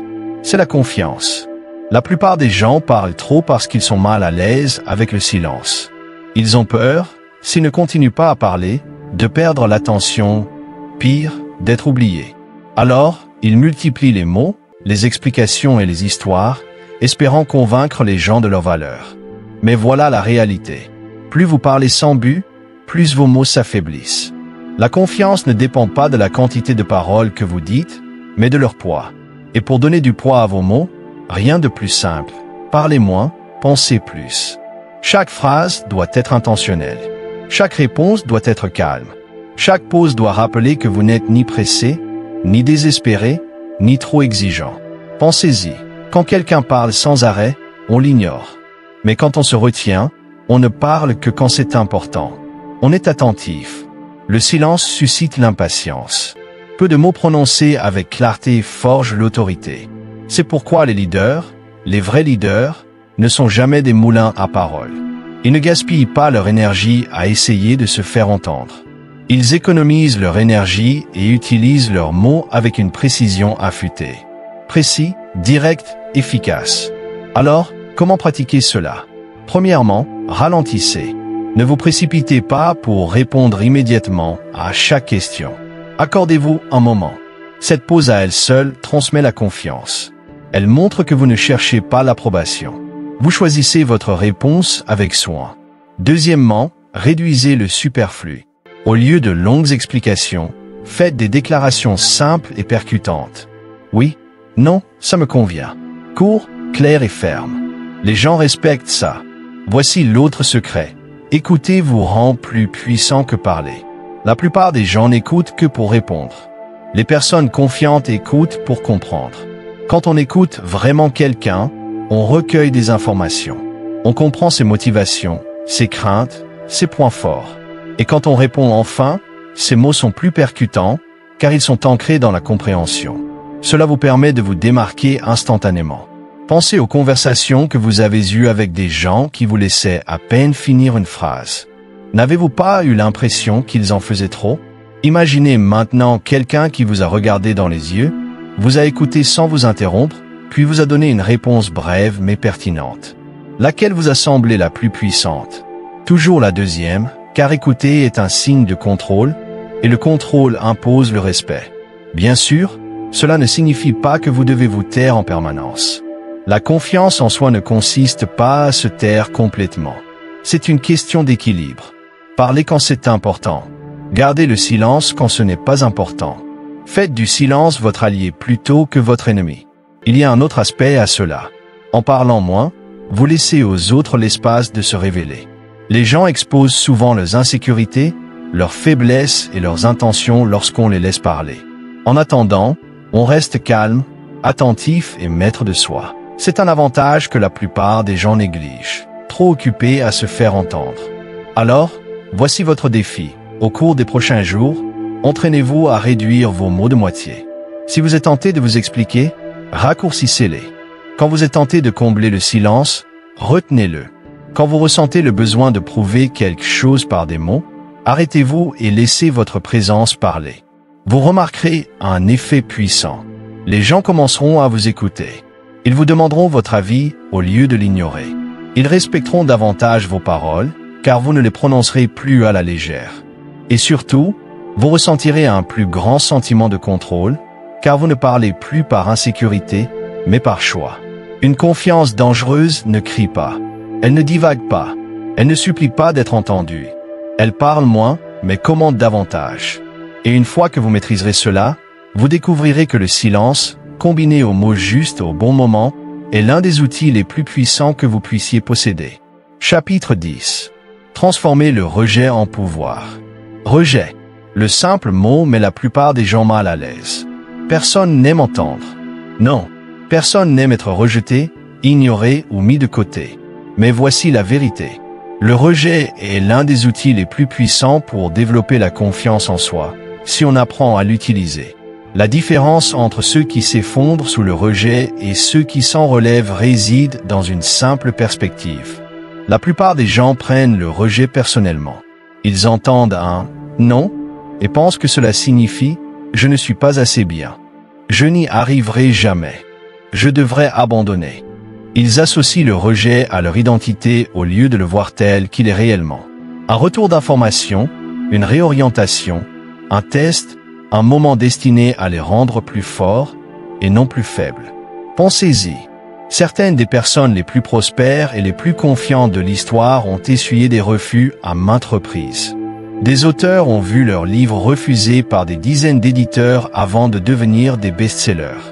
Speaker 1: C'est la confiance. La plupart des gens parlent trop parce qu'ils sont mal à l'aise avec le silence. Ils ont peur, s'ils ne continuent pas à parler, de perdre l'attention, pire, d'être oubliés. Alors, ils multiplient les mots, les explications et les histoires, espérant convaincre les gens de leur valeur. Mais voilà la réalité. Plus vous parlez sans but, plus vos mots s'affaiblissent. La confiance ne dépend pas de la quantité de paroles que vous dites, mais de leur poids. Et pour donner du poids à vos mots, rien de plus simple. Parlez moins, pensez plus. Chaque phrase doit être intentionnelle. Chaque réponse doit être calme. Chaque pause doit rappeler que vous n'êtes ni pressé, ni désespéré, ni trop exigeant. Pensez-y. Quand quelqu'un parle sans arrêt, on l'ignore. Mais quand on se retient, on ne parle que quand c'est important. On est attentif. Le silence suscite l'impatience. Peu de mots prononcés avec clarté forgent l'autorité. C'est pourquoi les leaders, les vrais leaders, ne sont jamais des moulins à parole. Ils ne gaspillent pas leur énergie à essayer de se faire entendre. Ils économisent leur énergie et utilisent leurs mots avec une précision affûtée. Précis, direct, efficace. Alors, comment pratiquer cela? Premièrement, ralentissez. Ne vous précipitez pas pour répondre immédiatement à chaque question. Accordez-vous un moment. Cette pause à elle seule transmet la confiance. Elle montre que vous ne cherchez pas l'approbation. Vous choisissez votre réponse avec soin. Deuxièmement, réduisez le superflu. Au lieu de longues explications, faites des déclarations simples et percutantes. Oui, non, ça me convient. Court, clair et ferme. Les gens respectent ça. Voici l'autre secret. Écouter vous rend plus puissant que parler. La plupart des gens n'écoutent que pour répondre. Les personnes confiantes écoutent pour comprendre. Quand on écoute vraiment quelqu'un, on recueille des informations. On comprend ses motivations, ses craintes, ses points forts. Et quand on répond enfin, ces mots sont plus percutants, car ils sont ancrés dans la compréhension. Cela vous permet de vous démarquer instantanément. Pensez aux conversations que vous avez eues avec des gens qui vous laissaient à peine finir une phrase. N'avez-vous pas eu l'impression qu'ils en faisaient trop? Imaginez maintenant quelqu'un qui vous a regardé dans les yeux, vous a écouté sans vous interrompre, puis vous a donné une réponse brève mais pertinente. Laquelle vous a semblé la plus puissante? Toujours la deuxième, car écouter est un signe de contrôle, et le contrôle impose le respect. Bien sûr, cela ne signifie pas que vous devez vous taire en permanence. La confiance en soi ne consiste pas à se taire complètement. C'est une question d'équilibre. Parlez quand c'est important. Gardez le silence quand ce n'est pas important. Faites du silence votre allié plutôt que votre ennemi. Il y a un autre aspect à cela. En parlant moins, vous laissez aux autres l'espace de se révéler. Les gens exposent souvent leurs insécurités, leurs faiblesses et leurs intentions lorsqu'on les laisse parler. En attendant, on reste calme, attentif et maître de soi. C'est un avantage que la plupart des gens négligent, trop occupés à se faire entendre. Alors, voici votre défi. Au cours des prochains jours, entraînez-vous à réduire vos mots de moitié. Si vous êtes tenté de vous expliquer, raccourcissez-les. Quand vous êtes tenté de combler le silence, retenez-le. Quand vous ressentez le besoin de prouver quelque chose par des mots, arrêtez-vous et laissez votre présence parler. Vous remarquerez un effet puissant. Les gens commenceront à vous écouter. Ils vous demanderont votre avis au lieu de l'ignorer. Ils respecteront davantage vos paroles, car vous ne les prononcerez plus à la légère. Et surtout, vous ressentirez un plus grand sentiment de contrôle, car vous ne parlez plus par insécurité, mais par choix. Une confiance dangereuse ne crie pas. Elle ne divague pas. Elle ne supplie pas d'être entendue. Elle parle moins, mais commande davantage. Et une fois que vous maîtriserez cela, vous découvrirez que le silence, combiné aux mots justes au bon moment, est l'un des outils les plus puissants que vous puissiez posséder. Chapitre 10. Transformer le rejet en pouvoir. Rejet. Le simple mot met la plupart des gens mal à l'aise. Personne n'aime entendre. Non, personne n'aime être rejeté, ignoré ou mis de côté. Mais voici la vérité. Le rejet est l'un des outils les plus puissants pour développer la confiance en soi, si on apprend à l'utiliser. La différence entre ceux qui s'effondrent sous le rejet et ceux qui s'en relèvent réside dans une simple perspective. La plupart des gens prennent le rejet personnellement. Ils entendent un « non » et pensent que cela signifie « je ne suis pas assez bien »,« je n'y arriverai jamais »,« je devrais abandonner ». Ils associent le rejet à leur identité au lieu de le voir tel qu'il est réellement. Un retour d'information, une réorientation, un test, un moment destiné à les rendre plus forts et non plus faibles. Pensez-y. Certaines des personnes les plus prospères et les plus confiantes de l'histoire ont essuyé des refus à maintes reprises. Des auteurs ont vu leurs livres refusés par des dizaines d'éditeurs avant de devenir des best-sellers.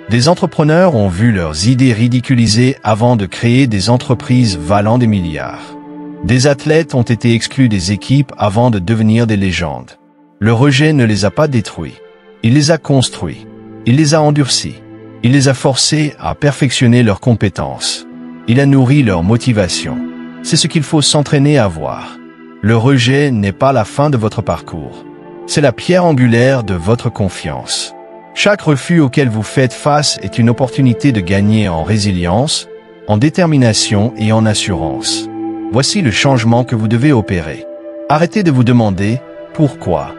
Speaker 1: Des entrepreneurs ont vu leurs idées ridiculisées avant de créer des entreprises valant des milliards. Des athlètes ont été exclus des équipes avant de devenir des légendes. Le rejet ne les a pas détruits. Il les a construits. Il les a endurcis. Il les a forcés à perfectionner leurs compétences. Il a nourri leur motivation. C'est ce qu'il faut s'entraîner à voir. Le rejet n'est pas la fin de votre parcours. C'est la pierre angulaire de votre confiance. Chaque refus auquel vous faites face est une opportunité de gagner en résilience, en détermination et en assurance. Voici le changement que vous devez opérer. Arrêtez de vous demander « pourquoi ?»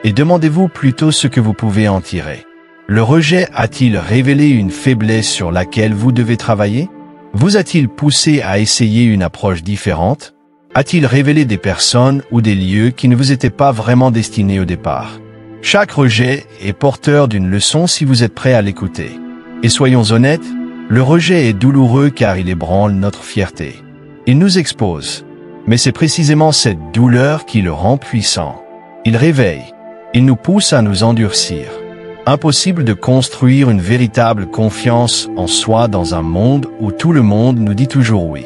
Speaker 1: et demandez-vous plutôt ce que vous pouvez en tirer. Le rejet a-t-il révélé une faiblesse sur laquelle vous devez travailler? Vous a-t-il poussé à essayer une approche différente? A-t-il révélé des personnes ou des lieux qui ne vous étaient pas vraiment destinés au départ? Chaque rejet est porteur d'une leçon si vous êtes prêt à l'écouter. Et soyons honnêtes, le rejet est douloureux car il ébranle notre fierté. Il nous expose. Mais c'est précisément cette douleur qui le rend puissant. Il réveille. Il nous pousse à nous endurcir. Impossible de construire une véritable confiance en soi dans un monde où tout le monde nous dit toujours oui.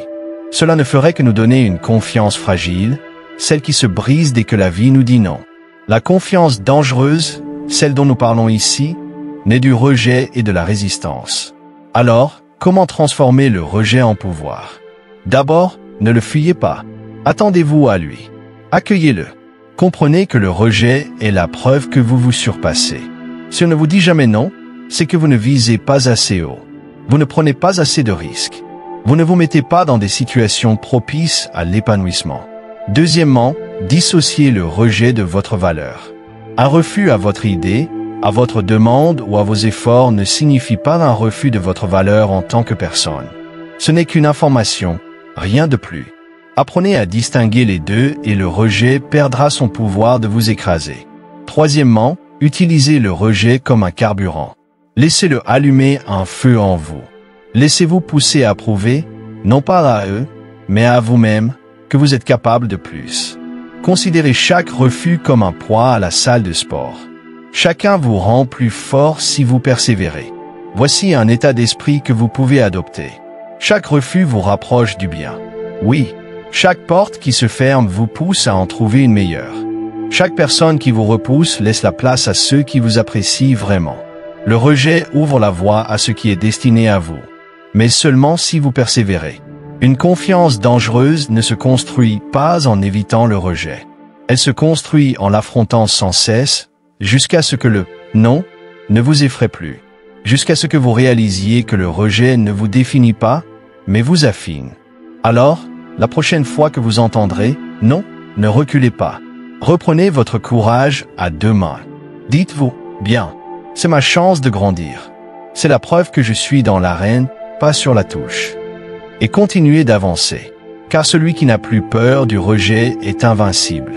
Speaker 1: Cela ne ferait que nous donner une confiance fragile, celle qui se brise dès que la vie nous dit non. La confiance dangereuse, celle dont nous parlons ici, naît du rejet et de la résistance. Alors, comment transformer le rejet en pouvoir? D'abord, ne le fuyez pas. Attendez-vous à lui. Accueillez-le. Comprenez que le rejet est la preuve que vous vous surpassez. Si on ne vous dit jamais non, c'est que vous ne visez pas assez haut. Vous ne prenez pas assez de risques. Vous ne vous mettez pas dans des situations propices à l'épanouissement. Deuxièmement, dissociez le rejet de votre valeur. Un refus à votre idée, à votre demande ou à vos efforts ne signifie pas un refus de votre valeur en tant que personne. Ce n'est qu'une information, rien de plus. Apprenez à distinguer les deux et le rejet perdra son pouvoir de vous écraser. Troisièmement, utilisez le rejet comme un carburant. Laissez-le allumer un feu en vous. Laissez-vous pousser à prouver, non pas à eux, mais à vous-même, que vous êtes capable de plus. Considérez chaque refus comme un poids à la salle de sport. Chacun vous rend plus fort si vous persévérez. Voici un état d'esprit que vous pouvez adopter. Chaque refus vous rapproche du bien. Oui, chaque porte qui se ferme vous pousse à en trouver une meilleure. Chaque personne qui vous repousse laisse la place à ceux qui vous apprécient vraiment. Le rejet ouvre la voie à ce qui est destiné à vous. Mais seulement si vous persévérez. Une confiance dangereuse ne se construit pas en évitant le rejet. Elle se construit en l'affrontant sans cesse, jusqu'à ce que le « non » ne vous effraie plus. Jusqu'à ce que vous réalisiez que le rejet ne vous définit pas, mais vous affine. Alors, la prochaine fois que vous entendrez « non », ne reculez pas. Reprenez votre courage à deux mains. Dites-vous « bien, c'est ma chance de grandir. C'est la preuve que je suis dans l'arène, pas sur la touche. » Et continuez d'avancer, car celui qui n'a plus peur du rejet est invincible.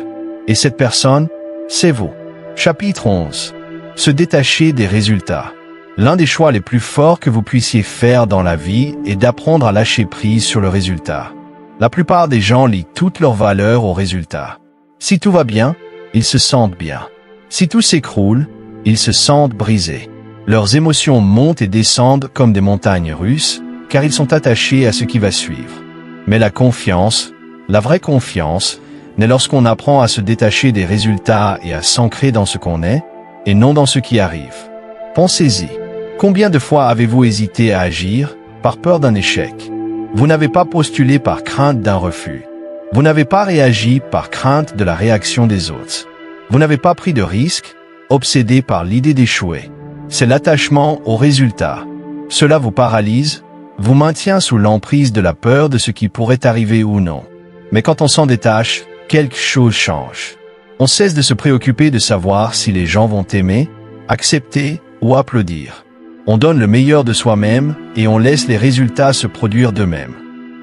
Speaker 1: Et cette personne, c'est vous. Chapitre 11. Se détacher des résultats. L'un des choix les plus forts que vous puissiez faire dans la vie est d'apprendre à lâcher prise sur le résultat. La plupart des gens lient toute leur valeur au résultat. Si tout va bien, ils se sentent bien. Si tout s'écroule, ils se sentent brisés. Leurs émotions montent et descendent comme des montagnes russes, car ils sont attachés à ce qui va suivre. Mais la confiance, la vraie confiance, naît lorsqu'on apprend à se détacher des résultats et à s'ancrer dans ce qu'on est, et non dans ce qui arrive. Pensez-y. Combien de fois avez-vous hésité à agir, par peur d'un échec? Vous n'avez pas postulé par crainte d'un refus. Vous n'avez pas réagi par crainte de la réaction des autres. Vous n'avez pas pris de risque, obsédé par l'idée d'échouer. C'est l'attachement au résultat. Cela vous paralyse, vous maintient sous l'emprise de la peur de ce qui pourrait arriver ou non. Mais quand on s'en détache, quelque chose change. On cesse de se préoccuper de savoir si les gens vont aimer, accepter ou applaudir. On donne le meilleur de soi-même et on laisse les résultats se produire d'eux-mêmes.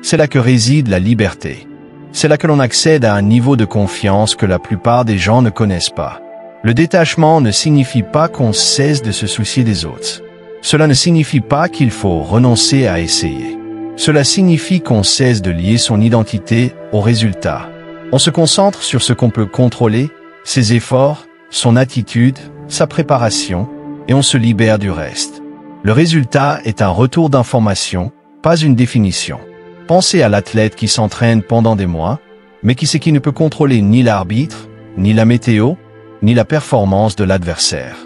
Speaker 1: C'est là que réside la liberté. C'est là que l'on accède à un niveau de confiance que la plupart des gens ne connaissent pas. Le détachement ne signifie pas qu'on cesse de se soucier des autres. Cela ne signifie pas qu'il faut renoncer à essayer. Cela signifie qu'on cesse de lier son identité au résultat. On se concentre sur ce qu'on peut contrôler, ses efforts, son attitude, sa préparation, et on se libère du reste. Le résultat est un retour d'information, pas une définition. Pensez à l'athlète qui s'entraîne pendant des mois, mais qui sait qu'il ne peut contrôler ni l'arbitre, ni la météo, ni la performance de l'adversaire.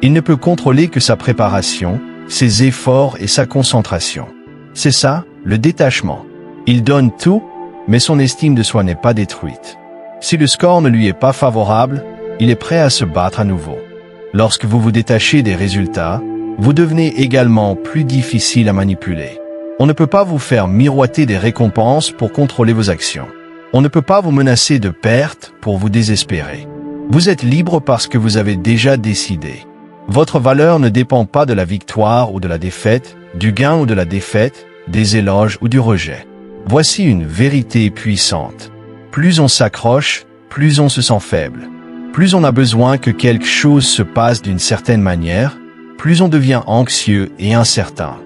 Speaker 1: Il ne peut contrôler que sa préparation, ses efforts et sa concentration. C'est ça, le détachement. Il donne tout, mais son estime de soi n'est pas détruite. Si le score ne lui est pas favorable, il est prêt à se battre à nouveau. Lorsque vous vous détachez des résultats, vous devenez également plus difficile à manipuler. On ne peut pas vous faire miroiter des récompenses pour contrôler vos actions. On ne peut pas vous menacer de pertes pour vous désespérer. Vous êtes libre parce que vous avez déjà décidé. Votre valeur ne dépend pas de la victoire ou de la défaite, du gain ou de la défaite, des éloges ou du rejet. Voici une vérité puissante. Plus on s'accroche, plus on se sent faible. Plus on a besoin que quelque chose se passe d'une certaine manière, plus on devient anxieux et incertain.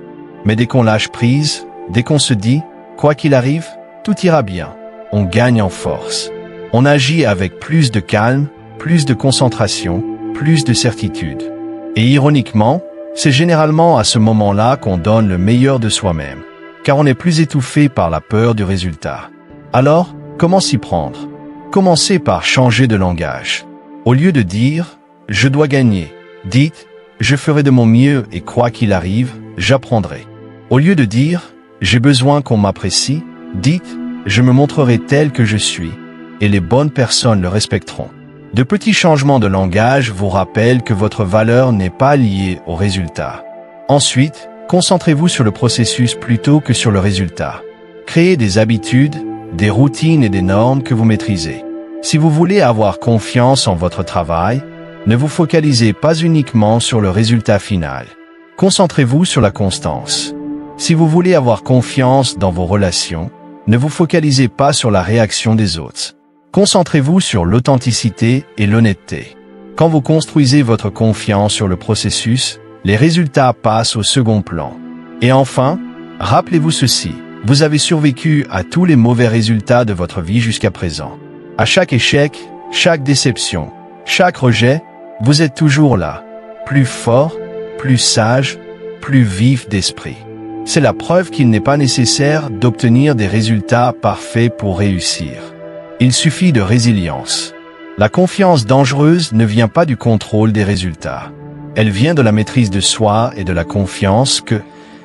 Speaker 1: Mais dès qu'on lâche prise, dès qu'on se dit « quoi qu'il arrive, tout ira bien », on gagne en force. On agit avec plus de calme, plus de concentration, plus de certitude. Et ironiquement, c'est généralement à ce moment-là qu'on donne le meilleur de soi-même, car on est plus étouffé par la peur du résultat. Alors, comment s'y prendre? Commencez par changer de langage. Au lieu de dire « je dois gagner », dites « je ferai de mon mieux et quoi qu'il arrive, j'apprendrai ». Au lieu de dire « j'ai besoin qu'on m'apprécie », dites « je me montrerai tel que je suis » et les bonnes personnes le respecteront. De petits changements de langage vous rappellent que votre valeur n'est pas liée au résultat. Ensuite, concentrez-vous sur le processus plutôt que sur le résultat. Créez des habitudes, des routines et des normes que vous maîtrisez. Si vous voulez avoir confiance en votre travail, ne vous focalisez pas uniquement sur le résultat final. Concentrez-vous sur la constance. Si vous voulez avoir confiance dans vos relations, ne vous focalisez pas sur la réaction des autres. Concentrez-vous sur l'authenticité et l'honnêteté. Quand vous construisez votre confiance sur le processus, les résultats passent au second plan. Et enfin, rappelez-vous ceci, vous avez survécu à tous les mauvais résultats de votre vie jusqu'à présent. À chaque échec, chaque déception, chaque rejet, vous êtes toujours là, plus fort, plus sage, plus vif d'esprit. C'est la preuve qu'il n'est pas nécessaire d'obtenir des résultats parfaits pour réussir. Il suffit de résilience. La confiance dangereuse ne vient pas du contrôle des résultats. Elle vient de la maîtrise de soi et de la confiance que,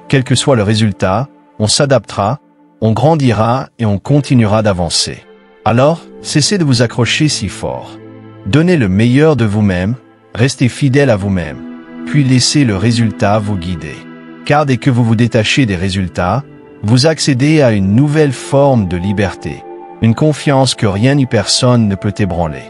Speaker 1: quel que soit le résultat, on s'adaptera, on grandira et on continuera d'avancer. Alors, cessez de vous accrocher si fort. Donnez le meilleur de vous-même, restez fidèle à vous-même, puis laissez le résultat vous guider. Car dès que vous vous détachez des résultats, vous accédez à une nouvelle forme de liberté, une confiance que rien ni personne ne peut ébranler.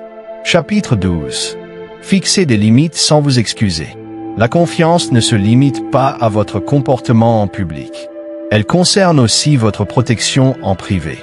Speaker 1: Chapitre 12. Fixez des limites sans vous excuser. La confiance ne se limite pas à votre comportement en public. Elle concerne aussi votre protection en privé.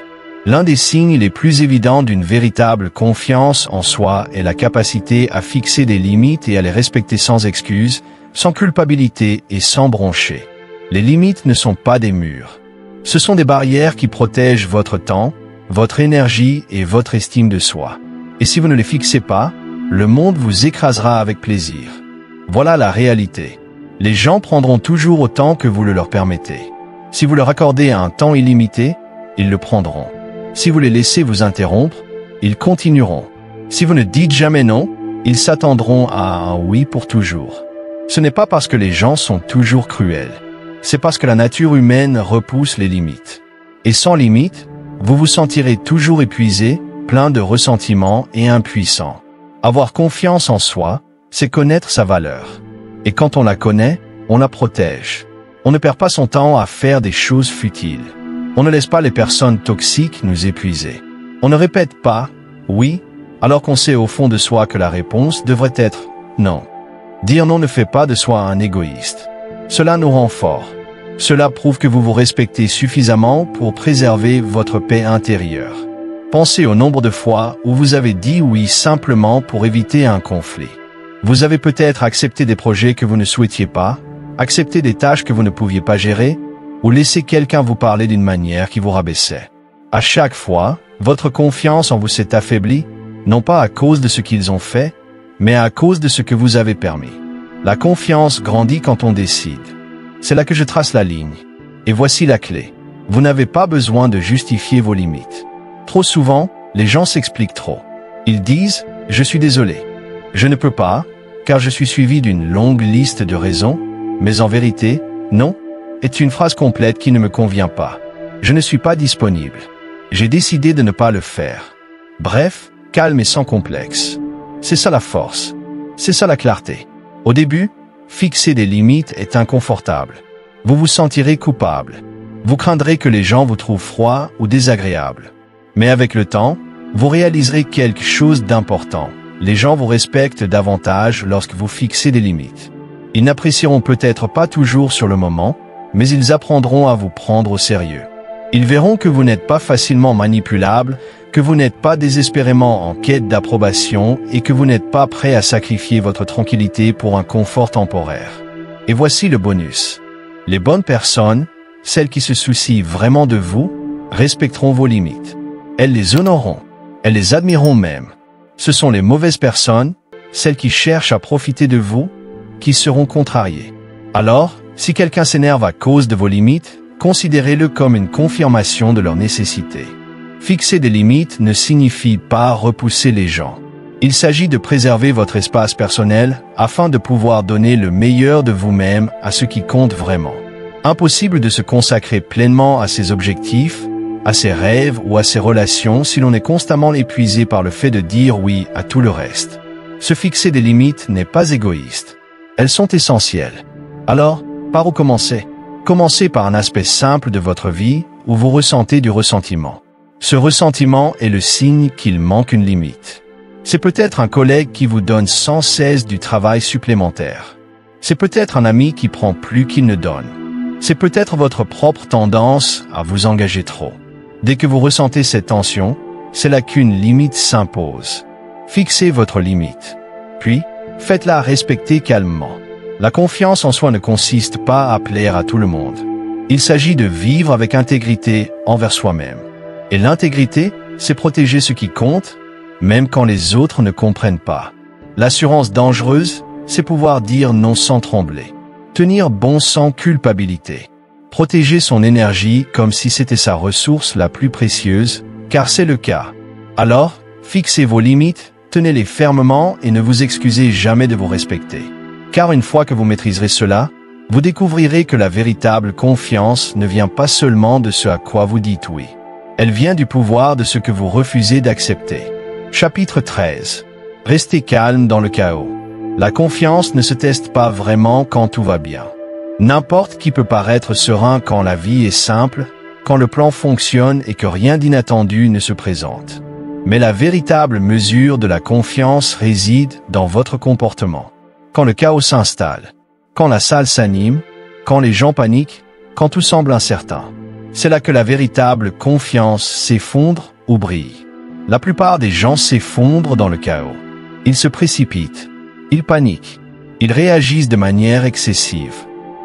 Speaker 1: L'un des signes les plus évidents d'une véritable confiance en soi est la capacité à fixer des limites et à les respecter sans excuse, sans culpabilité et sans broncher. Les limites ne sont pas des murs. Ce sont des barrières qui protègent votre temps, votre énergie et votre estime de soi. Et si vous ne les fixez pas, le monde vous écrasera avec plaisir. Voilà la réalité. Les gens prendront toujours autant que vous le leur permettez. Si vous leur accordez un temps illimité, ils le prendront. Si vous les laissez vous interrompre, ils continueront. Si vous ne dites jamais non, ils s'attendront à un oui pour toujours. Ce n'est pas parce que les gens sont toujours cruels. C'est parce que la nature humaine repousse les limites. Et sans limite, vous vous sentirez toujours épuisé, plein de ressentiment et impuissant. Avoir confiance en soi, c'est connaître sa valeur. Et quand on la connaît, on la protège. On ne perd pas son temps à faire des choses futiles. On ne laisse pas les personnes toxiques nous épuiser. On ne répète pas « oui » alors qu'on sait au fond de soi que la réponse devrait être « non ». Dire non ne fait pas de soi un égoïste. Cela nous rend forts. Cela prouve que vous vous respectez suffisamment pour préserver votre paix intérieure. Pensez au nombre de fois où vous avez dit oui simplement pour éviter un conflit. Vous avez peut-être accepté des projets que vous ne souhaitiez pas, accepté des tâches que vous ne pouviez pas gérer, ou laissé quelqu'un vous parler d'une manière qui vous rabaissait. À chaque fois, votre confiance en vous s'est affaiblie, non pas à cause de ce qu'ils ont fait, mais à cause de ce que vous avez permis. La confiance grandit quand on décide. C'est là que je trace la ligne. Et voici la clé. Vous n'avez pas besoin de justifier vos limites. Trop souvent, les gens s'expliquent trop. Ils disent « je suis désolé ». Je ne peux pas, car je suis suivi d'une longue liste de raisons, mais en vérité, non, est une phrase complète qui ne me convient pas. Je ne suis pas disponible. J'ai décidé de ne pas le faire. Bref, calme et sans complexe. C'est ça la force. C'est ça la clarté. Au début, fixer des limites est inconfortable. Vous vous sentirez coupable. Vous craindrez que les gens vous trouvent froid ou désagréable. Mais avec le temps, vous réaliserez quelque chose d'important. Les gens vous respectent davantage lorsque vous fixez des limites. Ils n'apprécieront peut-être pas toujours sur le moment, mais ils apprendront à vous prendre au sérieux. Ils verront que vous n'êtes pas facilement manipulable, que vous n'êtes pas désespérément en quête d'approbation et que vous n'êtes pas prêt à sacrifier votre tranquillité pour un confort temporaire. Et voici le bonus. Les bonnes personnes, celles qui se soucient vraiment de vous, respecteront vos limites. Elles les honoreront. Elles les admireront même. Ce sont les mauvaises personnes, celles qui cherchent à profiter de vous, qui seront contrariées. Alors, si quelqu'un s'énerve à cause de vos limites, considérez-le comme une confirmation de leur nécessité. Fixer des limites ne signifie pas repousser les gens. Il s'agit de préserver votre espace personnel afin de pouvoir donner le meilleur de vous-même à ce qui compte vraiment. Impossible de se consacrer pleinement à ses objectifs, à ses rêves ou à ses relations si l'on est constamment épuisé par le fait de dire oui à tout le reste. Se fixer des limites n'est pas égoïste. Elles sont essentielles. Alors, par où commencer? Commencez par un aspect simple de votre vie où vous ressentez du ressentiment. Ce ressentiment est le signe qu'il manque une limite. C'est peut-être un collègue qui vous donne sans cesse du travail supplémentaire. C'est peut-être un ami qui prend plus qu'il ne donne. C'est peut-être votre propre tendance à vous engager trop. Dès que vous ressentez cette tension, c'est là qu'une limite s'impose. Fixez votre limite. Puis, faites-la respecter calmement. La confiance en soi ne consiste pas à plaire à tout le monde. Il s'agit de vivre avec intégrité envers soi-même. Et l'intégrité, c'est protéger ce qui compte, même quand les autres ne comprennent pas. L'assurance dangereuse, c'est pouvoir dire non sans trembler. Tenir bon sans culpabilité. Protéger son énergie comme si c'était sa ressource la plus précieuse, car c'est le cas. Alors, fixez vos limites, tenez-les fermement et ne vous excusez jamais de vous respecter. Car une fois que vous maîtriserez cela, vous découvrirez que la véritable confiance ne vient pas seulement de ce à quoi vous dites oui. Elle vient du pouvoir de ce que vous refusez d'accepter. Chapitre 13. Restez calme dans le chaos. La confiance ne se teste pas vraiment quand tout va bien. N'importe qui peut paraître serein quand la vie est simple, quand le plan fonctionne et que rien d'inattendu ne se présente. Mais la véritable mesure de la confiance réside dans votre comportement. Quand le chaos s'installe, quand la salle s'anime, quand les gens paniquent, quand tout semble incertain. C'est là que la véritable confiance s'effondre ou brille. La plupart des gens s'effondrent dans le chaos. Ils se précipitent, ils paniquent, ils réagissent de manière excessive.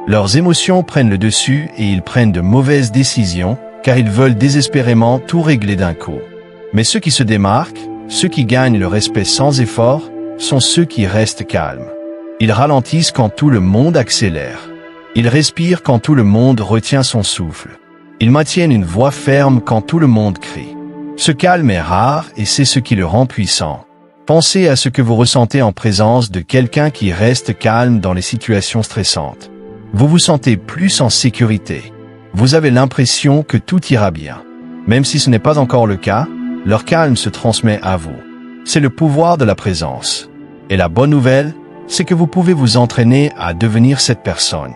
Speaker 1: Leurs émotions prennent le dessus et ils prennent de mauvaises décisions car ils veulent désespérément tout régler d'un coup. Mais ceux qui se démarquent, ceux qui gagnent le respect sans effort, sont ceux qui restent calmes. Ils ralentissent quand tout le monde accélère. Ils respirent quand tout le monde retient son souffle. Ils maintiennent une voix ferme quand tout le monde crie. Ce calme est rare et c'est ce qui le rend puissant. Pensez à ce que vous ressentez en présence de quelqu'un qui reste calme dans les situations stressantes. Vous vous sentez plus en sécurité. Vous avez l'impression que tout ira bien. Même si ce n'est pas encore le cas, leur calme se transmet à vous. C'est le pouvoir de la présence. Et la bonne nouvelle, c'est que vous pouvez vous entraîner à devenir cette personne.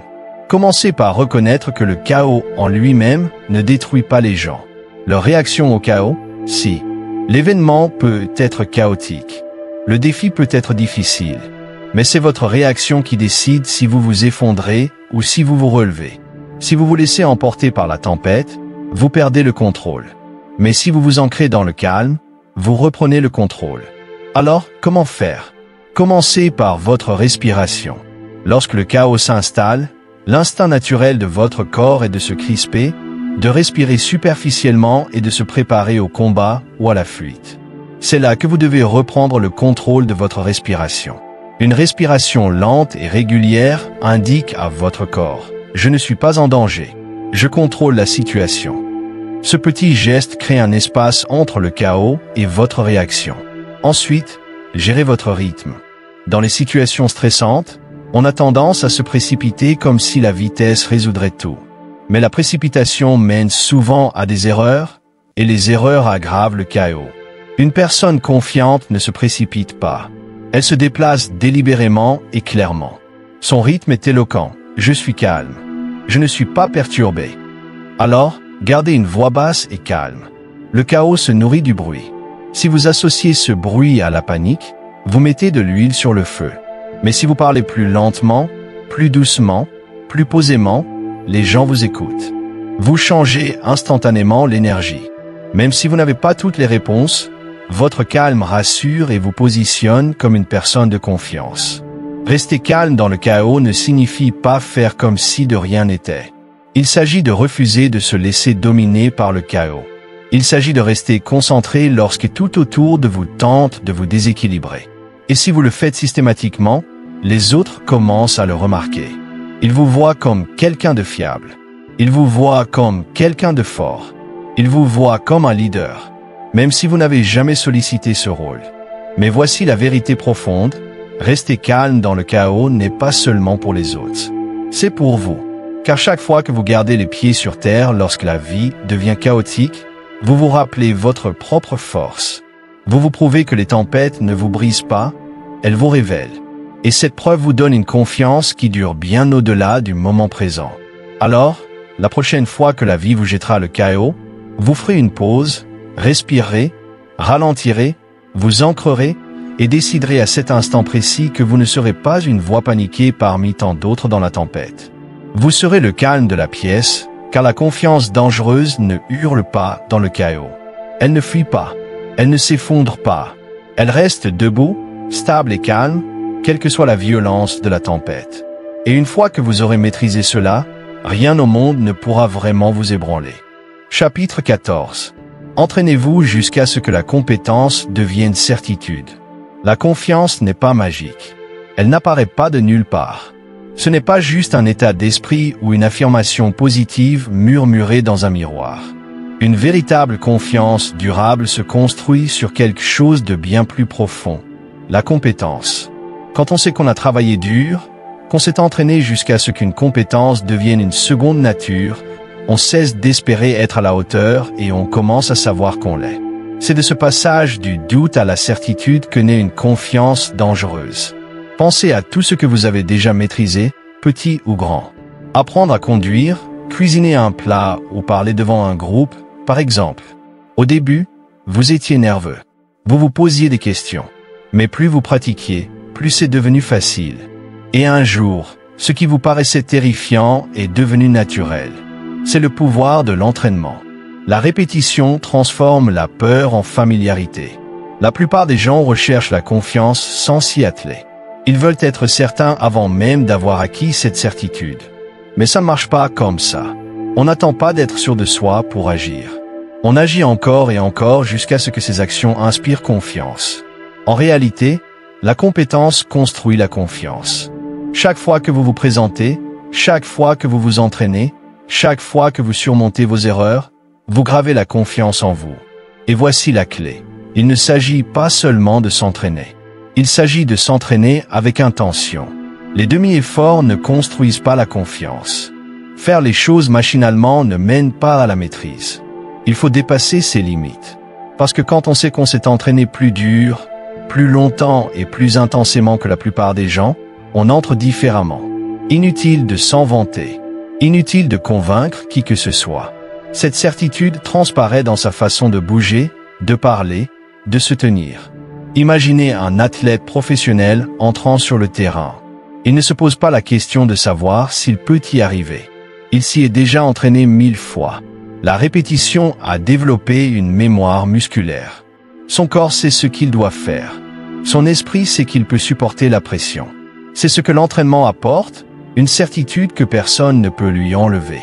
Speaker 1: Commencez par reconnaître que le chaos en lui-même ne détruit pas les gens. Leur réaction au chaos, si. L'événement peut être chaotique. Le défi peut être difficile. Mais c'est votre réaction qui décide si vous vous effondrez ou si vous vous relevez. Si vous vous laissez emporter par la tempête, vous perdez le contrôle. Mais si vous vous ancrez dans le calme, vous reprenez le contrôle. Alors, comment faire? Commencez par votre respiration. Lorsque le chaos s'installe, l'instinct naturel de votre corps est de se crisper, de respirer superficiellement et de se préparer au combat ou à la fuite. C'est là que vous devez reprendre le contrôle de votre respiration. Une respiration lente et régulière indique à votre corps « Je ne suis pas en danger. Je contrôle la situation ». Ce petit geste crée un espace entre le chaos et votre réaction. Ensuite, gérez votre rythme. Dans les situations stressantes, on a tendance à se précipiter comme si la vitesse résoudrait tout. Mais la précipitation mène souvent à des erreurs, et les erreurs aggravent le chaos. Une personne confiante ne se précipite pas. Elle se déplace délibérément et clairement. Son rythme est éloquent. Je suis calme. Je ne suis pas perturbé. Alors, gardez une voix basse et calme. Le chaos se nourrit du bruit. Si vous associez ce bruit à la panique, vous mettez de l'huile sur le feu. Mais si vous parlez plus lentement, plus doucement, plus posément, les gens vous écoutent. Vous changez instantanément l'énergie. Même si vous n'avez pas toutes les réponses, votre calme rassure et vous positionne comme une personne de confiance. Rester calme dans le chaos ne signifie pas faire comme si de rien n'était. Il s'agit de refuser de se laisser dominer par le chaos. Il s'agit de rester concentré lorsque tout autour de vous tente de vous déséquilibrer. Et si vous le faites systématiquement, les autres commencent à le remarquer. Ils vous voient comme quelqu'un de fiable. Ils vous voient comme quelqu'un de fort. Ils vous voient comme un leader, même si vous n'avez jamais sollicité ce rôle. Mais voici la vérité profonde, rester calme dans le chaos n'est pas seulement pour les autres. C'est pour vous. Car chaque fois que vous gardez les pieds sur terre lorsque la vie devient chaotique, vous vous rappelez votre propre force. Vous vous prouvez que les tempêtes ne vous brisent pas, elles vous révèlent. Et cette preuve vous donne une confiance qui dure bien au-delà du moment présent. Alors, la prochaine fois que la vie vous jettera le chaos, vous ferez une pause, respirerez, ralentirez, vous ancrerez et déciderez à cet instant précis que vous ne serez pas une voix paniquée parmi tant d'autres dans la tempête. Vous serez le calme de la pièce, car la confiance dangereuse ne hurle pas dans le chaos. Elle ne fuit pas, elle ne s'effondre pas. Elle reste debout, stable et calme, quelle que soit la violence de la tempête. Et une fois que vous aurez maîtrisé cela, rien au monde ne pourra vraiment vous ébranler. Chapitre 14. Entraînez-vous jusqu'à ce que la compétence devienne certitude. La confiance n'est pas magique. Elle n'apparaît pas de nulle part. Ce n'est pas juste un état d'esprit ou une affirmation positive murmurée dans un miroir. Une véritable confiance durable se construit sur quelque chose de bien plus profond. La compétence. Quand on sait qu'on a travaillé dur, qu'on s'est entraîné jusqu'à ce qu'une compétence devienne une seconde nature, on cesse d'espérer être à la hauteur et on commence à savoir qu'on l'est. C'est de ce passage du doute à la certitude que naît une confiance dangereuse. Pensez à tout ce que vous avez déjà maîtrisé, petit ou grand. Apprendre à conduire, cuisiner un plat ou parler devant un groupe, par exemple. Au début, vous étiez nerveux. Vous vous posiez des questions. Mais plus vous pratiquiez, plus c'est devenu facile. Et un jour, ce qui vous paraissait terrifiant est devenu naturel. C'est le pouvoir de l'entraînement. La répétition transforme la peur en familiarité. La plupart des gens recherchent la confiance sans s'y atteler. Ils veulent être certains avant même d'avoir acquis cette certitude. Mais ça ne marche pas comme ça. On n'attend pas d'être sûr de soi pour agir. On agit encore et encore jusqu'à ce que ces actions inspirent confiance. En réalité, la compétence construit la confiance. Chaque fois que vous vous présentez, chaque fois que vous vous entraînez, chaque fois que vous surmontez vos erreurs, vous gravez la confiance en vous. Et voici la clé. Il ne s'agit pas seulement de s'entraîner. Il s'agit de s'entraîner avec intention. Les demi-efforts ne construisent pas la confiance. Faire les choses machinalement ne mène pas à la maîtrise. Il faut dépasser ses limites. Parce que quand on sait qu'on s'est entraîné plus dur, plus longtemps et plus intensément que la plupart des gens, on entre différemment. Inutile de s'en vanter. Inutile de convaincre qui que ce soit. Cette certitude transparaît dans sa façon de bouger, de parler, de se tenir. Imaginez un athlète professionnel entrant sur le terrain. Il ne se pose pas la question de savoir s'il peut y arriver. Il s'y est déjà entraîné 1000 fois. La répétition a développé une mémoire musculaire. Son corps sait ce qu'il doit faire. Son esprit sait qu'il peut supporter la pression. C'est ce que l'entraînement apporte, une certitude que personne ne peut lui enlever.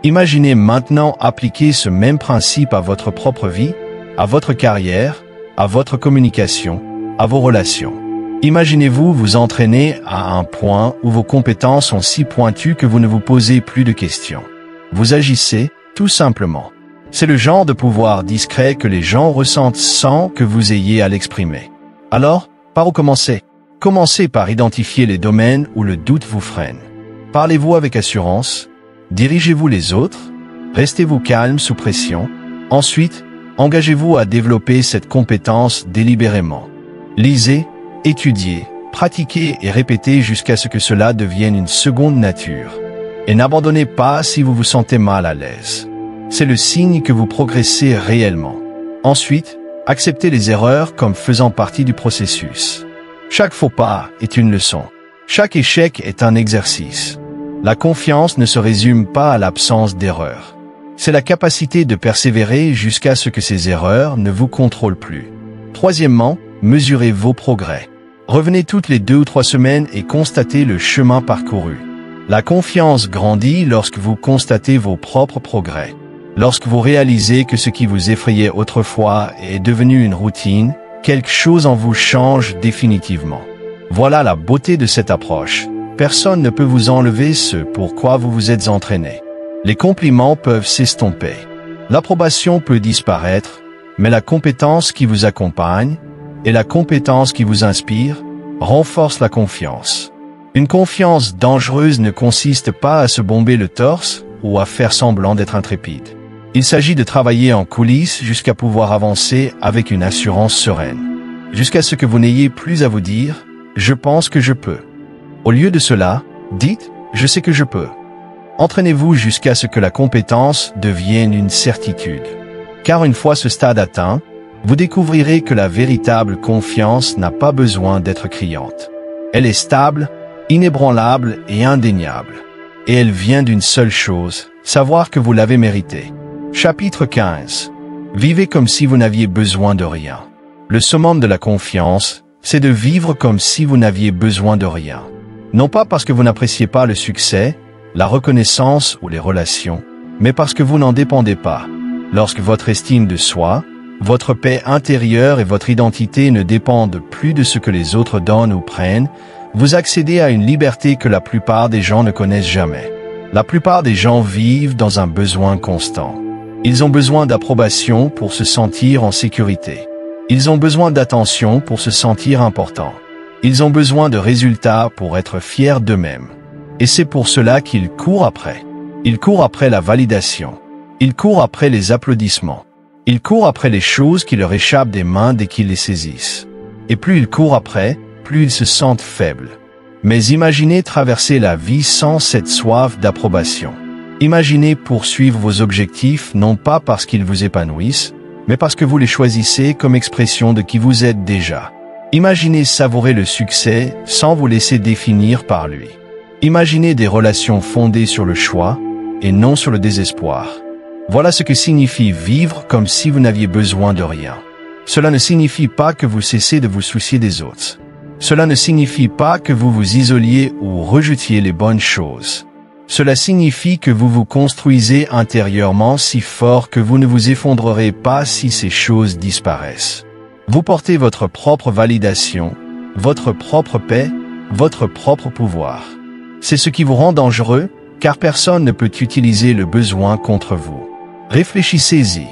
Speaker 1: Imaginez maintenant appliquer ce même principe à votre propre vie, à votre carrière, à votre communication, à vos relations. Imaginez-vous vous entraîner à un point où vos compétences sont si pointues que vous ne vous posez plus de questions. Vous agissez, tout simplement. C'est le genre de pouvoir discret que les gens ressentent sans que vous ayez à l'exprimer. Alors, par où commencer? Commencez par identifier les domaines où le doute vous freine. Parlez-vous avec assurance? Dirigez-vous les autres? Restez-vous calme sous pression? Ensuite, engagez-vous à développer cette compétence délibérément. Lisez, Étudiez, pratiquez et répétez jusqu'à ce que cela devienne une seconde nature. Et n'abandonnez pas si vous vous sentez mal à l'aise. C'est le signe que vous progressez réellement. Ensuite, acceptez les erreurs comme faisant partie du processus. Chaque faux pas est une leçon. Chaque échec est un exercice. La confiance ne se résume pas à l'absence d'erreurs. C'est la capacité de persévérer jusqu'à ce que ces erreurs ne vous contrôlent plus. Troisièmement, mesurez vos progrès. Revenez toutes les 2 ou 3 semaines et constatez le chemin parcouru. La confiance grandit lorsque vous constatez vos propres progrès. Lorsque vous réalisez que ce qui vous effrayait autrefois est devenu une routine, quelque chose en vous change définitivement. Voilà la beauté de cette approche. Personne ne peut vous enlever ce pourquoi vous vous êtes entraîné. Les compliments peuvent s'estomper. L'approbation peut disparaître, mais la compétence qui vous accompagne et la compétence qui vous inspire renforcent la confiance. Une confiance dangereuse ne consiste pas à se bomber le torse ou à faire semblant d'être intrépide. Il s'agit de travailler en coulisses jusqu'à pouvoir avancer avec une assurance sereine. Jusqu'à ce que vous n'ayez plus à vous dire « je pense que je peux ». Au lieu de cela, dites « je sais que je peux ». Entraînez-vous jusqu'à ce que la compétence devienne une certitude. Car une fois ce stade atteint, vous découvrirez que la véritable confiance n'a pas besoin d'être criante. Elle est stable, inébranlable et indéniable. Et elle vient d'une seule chose, savoir que vous l'avez mérité. Chapitre 15. Vivez comme si vous n'aviez besoin de rien. Le summum de la confiance, c'est de vivre comme si vous n'aviez besoin de rien. Non pas parce que vous n'appréciez pas le succès, la reconnaissance ou les relations, mais parce que vous n'en dépendez pas. Lorsque votre estime de soi, votre paix intérieure et votre identité ne dépendent plus de ce que les autres donnent ou prennent, vous accédez à une liberté que la plupart des gens ne connaissent jamais. La plupart des gens vivent dans un besoin constant. Ils ont besoin d'approbation pour se sentir en sécurité. Ils ont besoin d'attention pour se sentir importants. Ils ont besoin de résultats pour être fiers d'eux-mêmes. Et c'est pour cela qu'ils courent après. Ils courent après la validation. Ils courent après les applaudissements. Ils courent après les choses qui leur échappent des mains dès qu'ils les saisissent. Et plus ils courent après, plus ils se sentent faibles. Mais imaginez traverser la vie sans cette soif d'approbation. Imaginez poursuivre vos objectifs non pas parce qu'ils vous épanouissent, mais parce que vous les choisissez comme expression de qui vous êtes déjà. Imaginez savourer le succès sans vous laisser définir par lui. Imaginez des relations fondées sur le choix et non sur le désespoir. Voilà ce que signifie vivre comme si vous n'aviez besoin de rien. Cela ne signifie pas que vous cessez de vous soucier des autres. Cela ne signifie pas que vous vous isoliez ou rejetiez les bonnes choses. Cela signifie que vous vous construisez intérieurement si fort que vous ne vous effondrerez pas si ces choses disparaissent. Vous portez votre propre validation, votre propre paix, votre propre pouvoir. C'est ce qui vous rend dangereux, car personne ne peut utiliser le besoin contre vous. Réfléchissez-y.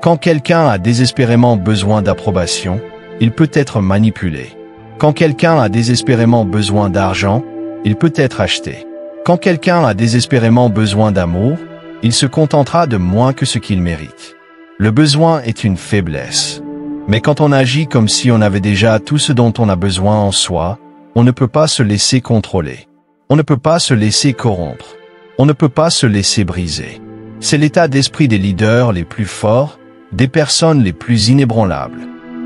Speaker 1: Quand quelqu'un a désespérément besoin d'approbation, il peut être manipulé. Quand quelqu'un a désespérément besoin d'argent, il peut être acheté. Quand quelqu'un a désespérément besoin d'amour, il se contentera de moins que ce qu'il mérite. Le besoin est une faiblesse. Mais quand on agit comme si on avait déjà tout ce dont on a besoin en soi, on ne peut pas se laisser contrôler. On ne peut pas se laisser corrompre. On ne peut pas se laisser briser. C'est l'état d'esprit des leaders les plus forts, des personnes les plus inébranlables.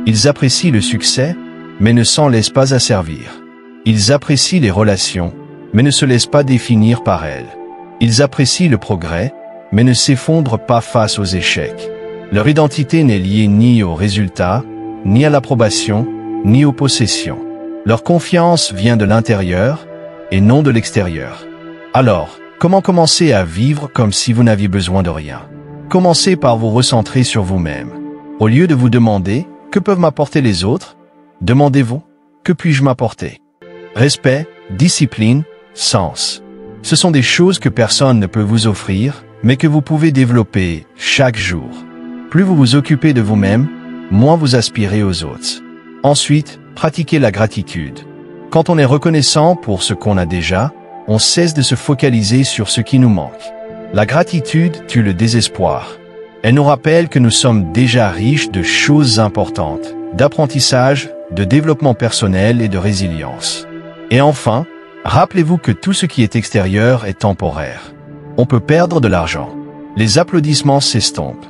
Speaker 1: Ils apprécient le succès, mais ne s'en laissent pas asservir. Ils apprécient les relations, mais ne se laissent pas définir par elles. Ils apprécient le progrès, mais ne s'effondrent pas face aux échecs. Leur identité n'est liée ni aux résultats, ni à l'approbation, ni aux possessions. Leur confiance vient de l'intérieur, et non de l'extérieur. Alors, comment commencer à vivre comme si vous n'aviez besoin de rien? Commencez par vous recentrer sur vous-même. Au lieu de vous demander « Que peuvent m'apporter les autres ?» demandez-vous « Que puis-je m'apporter ?» Respect, discipline, sens. Ce sont des choses que personne ne peut vous offrir, mais que vous pouvez développer chaque jour. Plus vous vous occupez de vous-même, moins vous aspirez aux autres. Ensuite, pratiquez la gratitude. Quand on est reconnaissant pour ce qu'on a déjà, on cesse de se focaliser sur ce qui nous manque. La gratitude tue le désespoir. Elle nous rappelle que nous sommes déjà riches de choses importantes, d'apprentissage, de développement personnel et de résilience. Et enfin, rappelez-vous que tout ce qui est extérieur est temporaire. On peut perdre de l'argent. Les applaudissements s'estompent.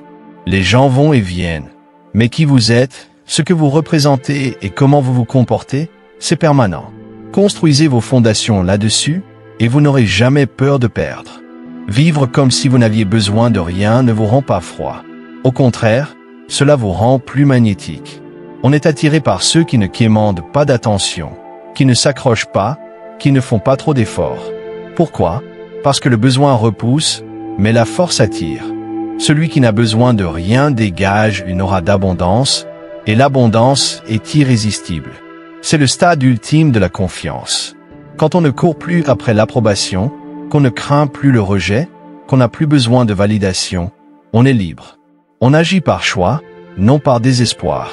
Speaker 1: Les gens vont et viennent. Mais qui vous êtes, ce que vous représentez et comment vous vous comportez, c'est permanent. Construisez vos fondations là-dessus et vous n'aurez jamais peur de perdre. Vivre comme si vous n'aviez besoin de rien ne vous rend pas froid. Au contraire, cela vous rend plus magnétique. On est attiré par ceux qui ne quémandent pas d'attention, qui ne s'accrochent pas, qui ne font pas trop d'efforts. Pourquoi? Parce que le besoin repousse, mais la force attire. Celui qui n'a besoin de rien dégage une aura d'abondance, et l'abondance est irrésistible. C'est le stade ultime de la confiance. Quand on ne court plus après l'approbation, qu'on ne craint plus le rejet, qu'on n'a plus besoin de validation, on est libre. On agit par choix, non par désespoir.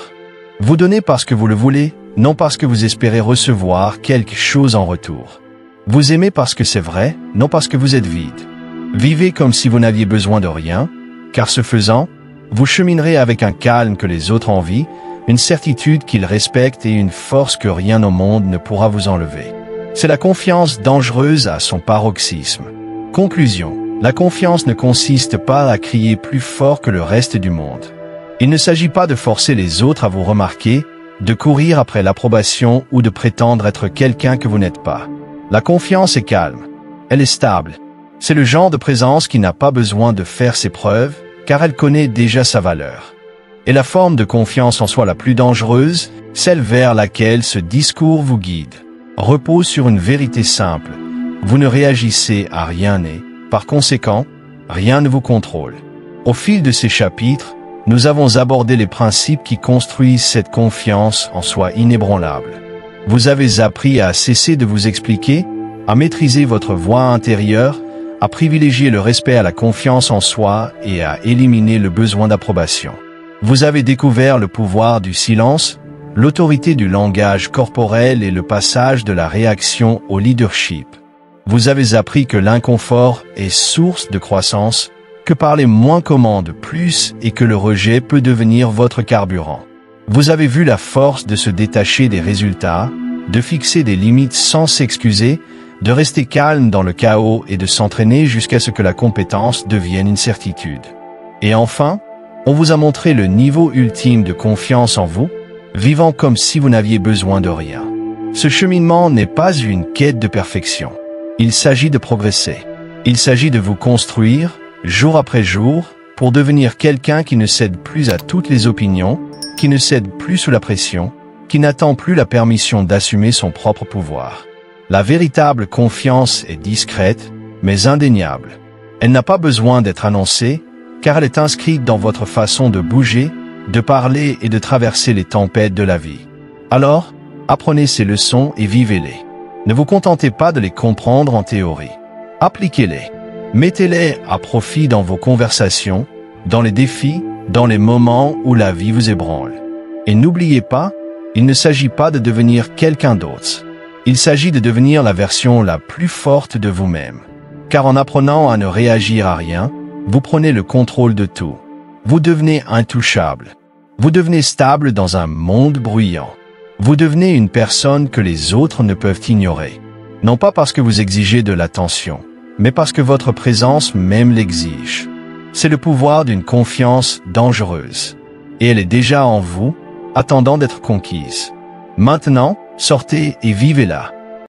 Speaker 1: Vous donnez parce que vous le voulez, non parce que vous espérez recevoir quelque chose en retour. Vous aimez parce que c'est vrai, non parce que vous êtes vide. Vivez comme si vous n'aviez besoin de rien, car ce faisant, vous cheminerez avec un calme que les autres envient, une certitude qu'ils respectent et une force que rien au monde ne pourra vous enlever. C'est la confiance dangereuse à son paroxysme. Conclusion. La confiance ne consiste pas à crier plus fort que le reste du monde. Il ne s'agit pas de forcer les autres à vous remarquer, de courir après l'approbation ou de prétendre être quelqu'un que vous n'êtes pas. La confiance est calme. Elle est stable. C'est le genre de présence qui n'a pas besoin de faire ses preuves, car elle connaît déjà sa valeur. Et la forme de confiance en soi la plus dangereuse, celle vers laquelle ce discours vous guide, repose sur une vérité simple. Vous ne réagissez à rien et, par conséquent, rien ne vous contrôle. Au fil de ces chapitres, nous avons abordé les principes qui construisent cette confiance en soi inébranlable. Vous avez appris à cesser de vous expliquer, à maîtriser votre voix intérieure, à privilégier le respect à la confiance en soi et à éliminer le besoin d'approbation. Vous avez découvert le pouvoir du silence, l'autorité du langage corporel et le passage de la réaction au leadership. Vous avez appris que l'inconfort est source de croissance, que parler moins commande plus et que le rejet peut devenir votre carburant. Vous avez vu la force de se détacher des résultats, de fixer des limites sans s'excuser, de rester calme dans le chaos et de s'entraîner jusqu'à ce que la compétence devienne une certitude. Et enfin, on vous a montré le niveau ultime de confiance en vous, vivant comme si vous n'aviez besoin de rien. Ce cheminement n'est pas une quête de perfection. Il s'agit de progresser. Il s'agit de vous construire, jour après jour, pour devenir quelqu'un qui ne cède plus à toutes les opinions, qui ne cède plus sous la pression, qui n'attend plus la permission d'assumer son propre pouvoir. La véritable confiance est discrète, mais indéniable. Elle n'a pas besoin d'être annoncée, car elle est inscrite dans votre façon de bouger, de parler et de traverser les tempêtes de la vie. Alors, apprenez ces leçons et vivez-les. Ne vous contentez pas de les comprendre en théorie. Appliquez-les. Mettez-les à profit dans vos conversations, dans les défis, dans les moments où la vie vous ébranle. Et n'oubliez pas, il ne s'agit pas de devenir quelqu'un d'autre. Il s'agit de devenir la version la plus forte de vous-même. Car en apprenant à ne réagir à rien, vous prenez le contrôle de tout. Vous devenez intouchable. Vous devenez stable dans un monde bruyant. Vous devenez une personne que les autres ne peuvent ignorer. Non pas parce que vous exigez de l'attention, mais parce que votre présence même l'exige. C'est le pouvoir d'une confiance dangereuse. Et elle est déjà en vous, attendant d'être conquise. Maintenant, sortez et vivez-la.